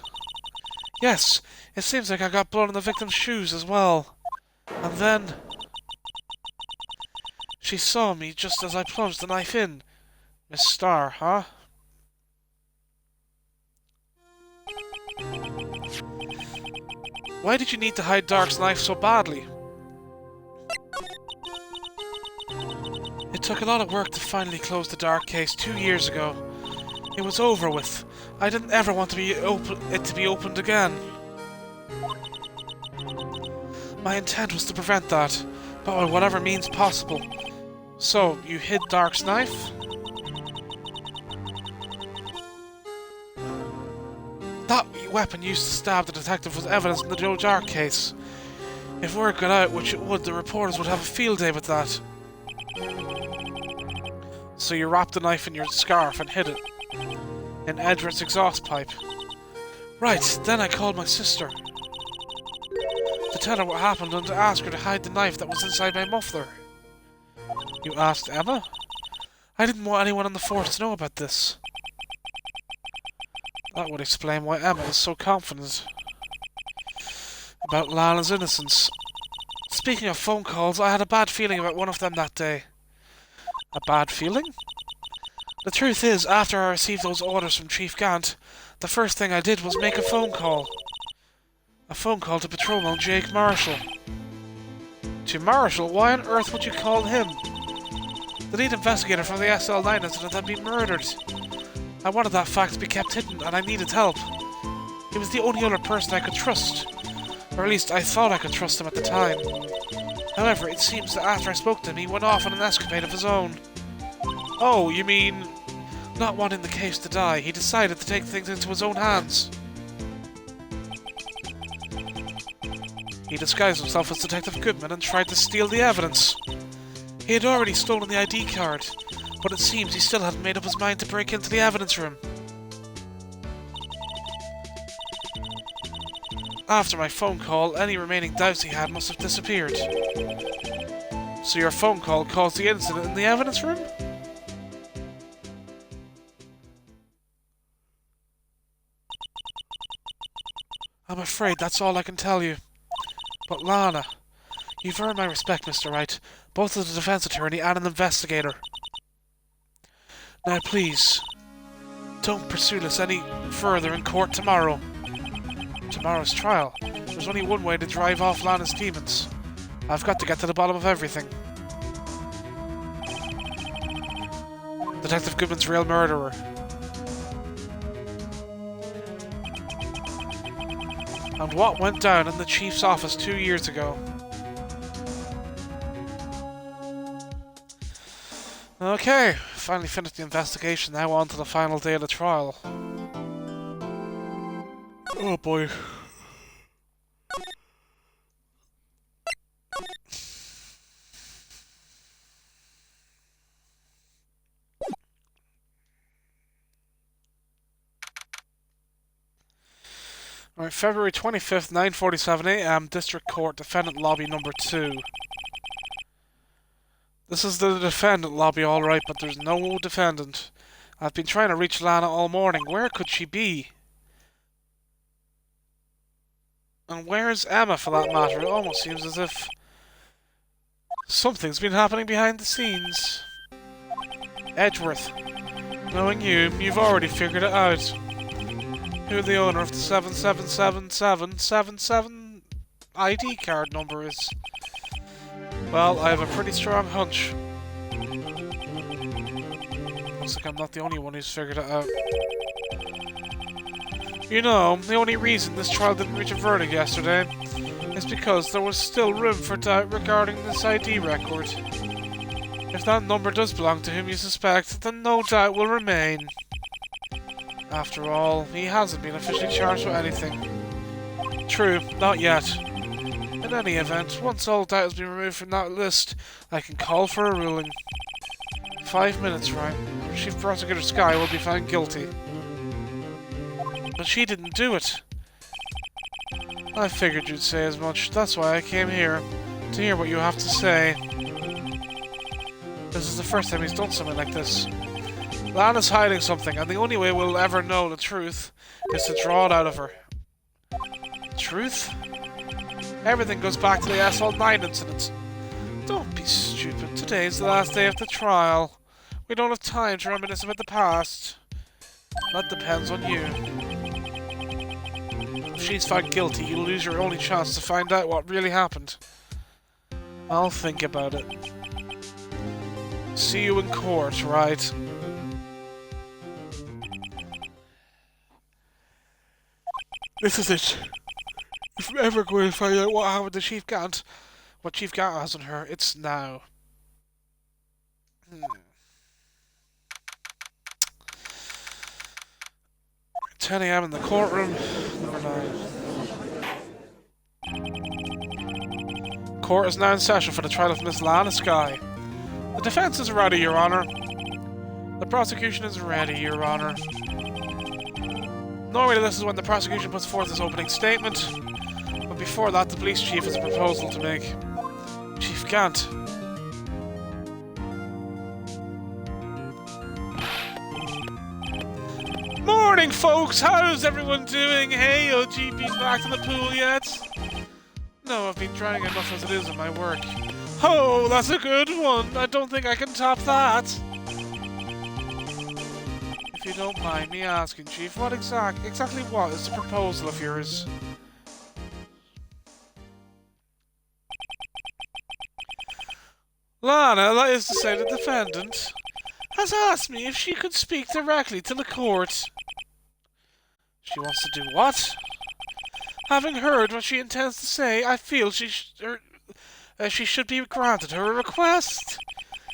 Yes, it seems like I got blood on the victim's shoes as well. And then... she saw me just as I plunged the knife in. Miss Starr, huh? Why did you need to hide Dark's knife so badly? It took a lot of work to finally close the Dark case 2 years ago. It was over with. I didn't ever want to be opened again. My intent was to prevent that, but by whatever means possible. So, you hid Dark's knife? That weapon used to stab the detective was evidence in the Joe Dark case. If word got out, which it would, the reporters would have a field day with that. So you wrapped the knife in your scarf and hid it in Edward's exhaust pipe. Right, then I called my sister to tell her what happened and to ask her to hide the knife that was inside my muffler. You asked Emma? I didn't want anyone on the force to know about this. That would explain why Emma is so confident about Lana's innocence. Speaking of phone calls, I had a bad feeling about one of them that day. A bad feeling? The truth is, after I received those orders from Chief Gant, the first thing I did was make a phone call. A phone call to Patrolman Jake Marshall. To Marshall? Why on earth would you call him? The lead investigator from the SL9 incident had been murdered. I wanted that fact to be kept hidden, and I needed help. He was the only other person I could trust. Or at least I thought I could trust him at the time. However, it seems that after I spoke to him, he went off on an escapade of his own. Oh, you mean... not wanting the case to die, he decided to take things into his own hands. He disguised himself as Detective Goodman and tried to steal the evidence. He had already stolen the ID card, but it seems he still hadn't made up his mind to break into the evidence room. After my phone call, any remaining doubts he had must have disappeared. So your phone call caused the incident in the evidence room? I'm afraid that's all I can tell you. But Lana, you've earned my respect, Mr. Wright, both as a defense attorney and an investigator. Now please, don't pursue this any further in court tomorrow. Tomorrow's trial. There's only one way to drive off Lana's demons. I've got to get to the bottom of everything. Detective Goodman's real murderer. And what went down in the Chief's office 2 years ago. Okay, finally finished the investigation, now on to the final day of the trial. Oh boy. Alright, February 25th, 9:47 AM, District Court, Defendant Lobby number 2. This is the defendant lobby, alright, but there's no defendant. I've been trying to reach Lana all morning. Where could she be? And where's Emma, for that matter? It almost seems as if something's been happening behind the scenes. Edgeworth, knowing you, you've already figured it out. Who the owner of the 777777 ID card number is. Well, I have a pretty strong hunch. Looks like I'm not the only one who's figured it out. You know, the only reason this trial didn't reach a verdict yesterday is because there was still room for doubt regarding this ID record. If that number does belong to whom you suspect, then no doubt will remain. After all, he hasn't been officially charged with anything. True, not yet. In any event, once all doubt has been removed from that list, I can call for a ruling. 5 minutes, right? Chief Prosecutor Skye will be found guilty. But she didn't do it. I figured you'd say as much. That's why I came here, to hear what you have to say. This is the first time he's done something like this. Lana's hiding something, and the only way we'll ever know the truth is to draw it out of her. Truth? Everything goes back to the SL9 incident. Don't be stupid. Today's the last day of the trial. We don't have time to reminisce about the past. That depends on you. If she's found guilty, you lose your only chance to find out what really happened. I'll think about it. See you in court, right? This is it. If I'm ever going to find out what happened to Chief Gant, what Chief Gant has on her, it's now. 10 AM in the courtroom. Number 9. Court is now in session for the trial of Miss Lana Skye. The defense is ready, Your Honor. The prosecution is ready, Your Honor. Normally this is when the prosecution puts forth its opening statement, but before that the police chief has a proposal to make. Chief Gant. Morning, folks! How's everyone doing? Hey, OG, been back to the pool yet? No, I've been drowning enough as it is in my work. Oh, that's a good one! I don't think I can top that! If you don't mind me asking, Chief, what exactly what is the proposal of yours? Lana, that is to say the defendant, has asked me if she could speak directly to the court. She wants to do what? Having heard what she intends to say, I feel she should be granted her request.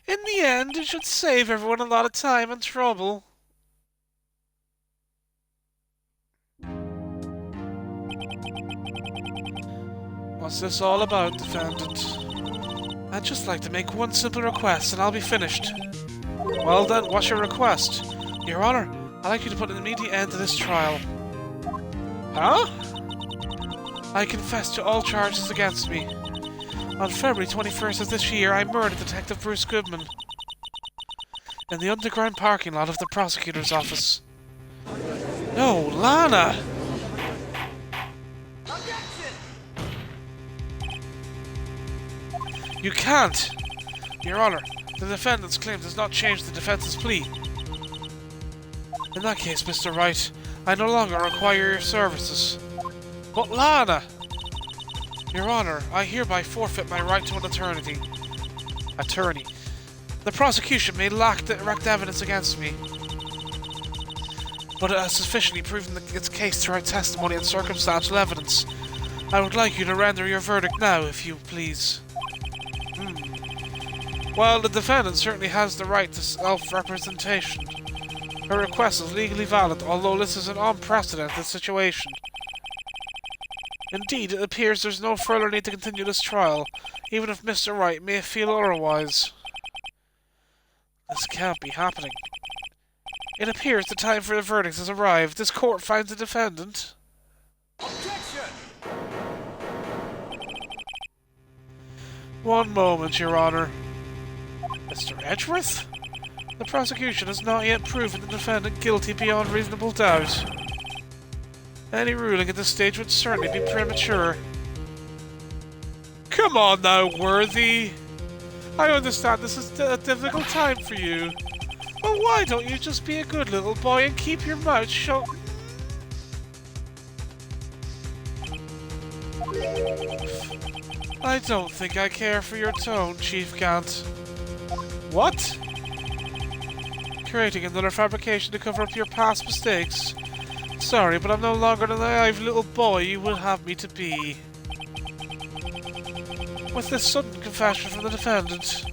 In the end, it should save everyone a lot of time and trouble. What's this all about, defendant? I'd just like to make one simple request and I'll be finished. Well then, what's your request? Your Honor, I'd like you to put an immediate end to this trial. Huh? I confess to all charges against me. On February 21st of this year, I murdered Detective Bruce Goodman in the underground parking lot of the prosecutor's office. No, Lana! You can't! Your Honor, the defendant's claim does not change the defense's plea. In that case, Mr. Wright, I no longer require your services. But Lana! Your Honor, I hereby forfeit my right to an attorney. The prosecution may lack direct evidence against me, but it has sufficiently proven its case through testimony and circumstantial evidence. I would like you to render your verdict now, if you please. Well, the defendant certainly has the right to self-representation. Her request is legally valid, although this is an unprecedented situation. Indeed, it appears there's no further need to continue this trial, even if Mr. Wright may feel otherwise. This can't be happening. It appears the time for the verdict has arrived. This court finds the defendant. Objection! One moment, Your Honor. Mr. Edgeworth? The prosecution has not yet proven the defendant guilty beyond reasonable doubt. Any ruling at this stage would certainly be premature. Come on now, Worthy! I understand this is a difficult time for you. But why don't you just be a good little boy and keep your mouth shut? I don't think I care for your tone, Chief Gant. What? Creating another fabrication to cover up your past mistakes. Sorry, but I'm no longer the naive little boy you would have me to be. With this sudden confession from the defendant,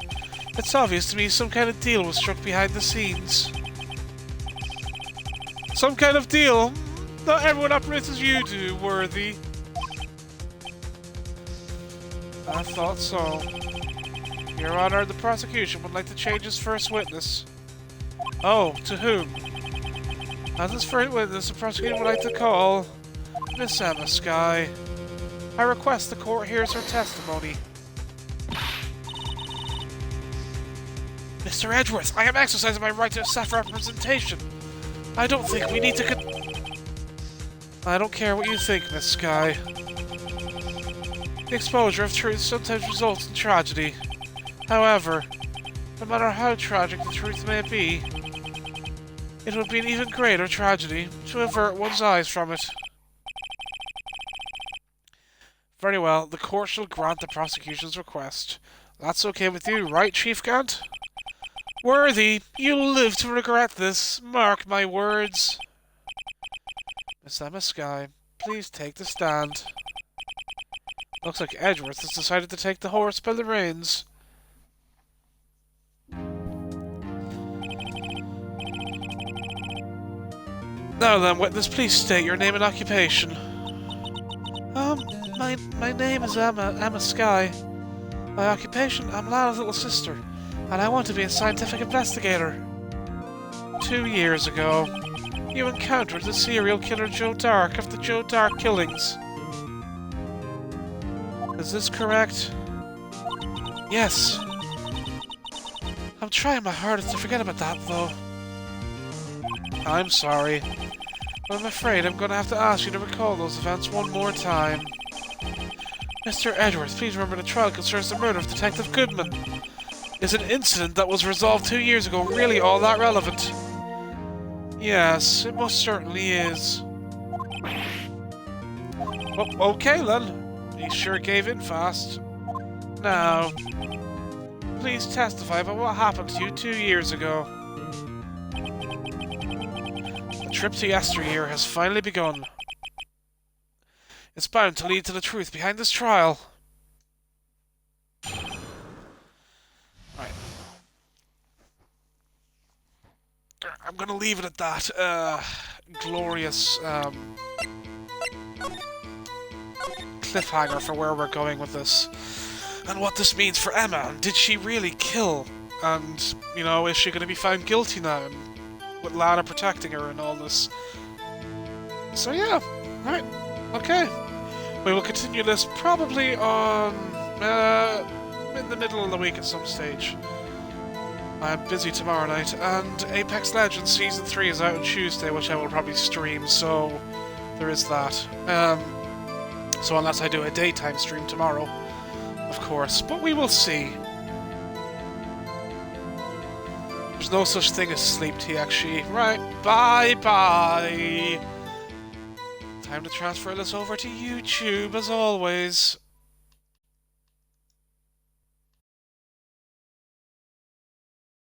it's obvious to me some kind of deal was struck behind the scenes. Some kind of deal? Not everyone operates as you do, Worthy. I thought so. Your Honor, the prosecution would like to change its first witness. Oh, to whom? As its first witness, the prosecutor would like to call Miss Emma Skye. I request the court hears her testimony. Mr. Edgeworth, I am exercising my right to self-representation. I don't think we need to I don't care what you think, Miss Skye. The exposure of truth sometimes results in tragedy. However, no matter how tragic the truth may be, it would be an even greater tragedy to avert one's eyes from it. Very well, the court shall grant the prosecution's request. That's okay with you, right, Chief Gant? Worthy, you'll live to regret this. Mark my words. Miss Emma Skye, please take the stand. Looks like Edgeworth has decided to take the horse by the reins. Now then, witness, please state your name and occupation. My name is Emma Skye. My occupation, I'm Lana's little sister, and I want to be a scientific investigator. 2 years ago, you encountered the serial killer Joe Dark of the Joe Dark killings. Is this correct? Yes. I'm trying my hardest to forget about that, though. I'm sorry. I'm afraid I'm going to have to ask you to recall those events one more time. Mr. Edwards, please remember the trial concerns the murder of Detective Goodman. Is an incident that was resolved 2 years ago really all that relevant? Yes, it most certainly is. Oh, okay then. He sure gave in fast. Now, please testify about what happened to you 2 years ago. The trip to yesteryear has finally begun. It's bound to lead to the truth behind this trial. Right. I'm gonna leave it at that. Glorious, cliffhanger for where we're going with this. And what this means for Emma. And did she really kill? And, you know, is she gonna be found guilty now? And with Lana protecting her and all this. So yeah. Right. Okay. We will continue this probably on, in the middle of the week at some stage. I'm busy tomorrow night, and Apex Legends Season 3 is out on Tuesday, which I will probably stream, so there is that. So unless I do a daytime stream tomorrow, of course, but we will see. There's no such thing as sleep, TXG. Right, bye-bye! Time to transfer this over to YouTube, as always.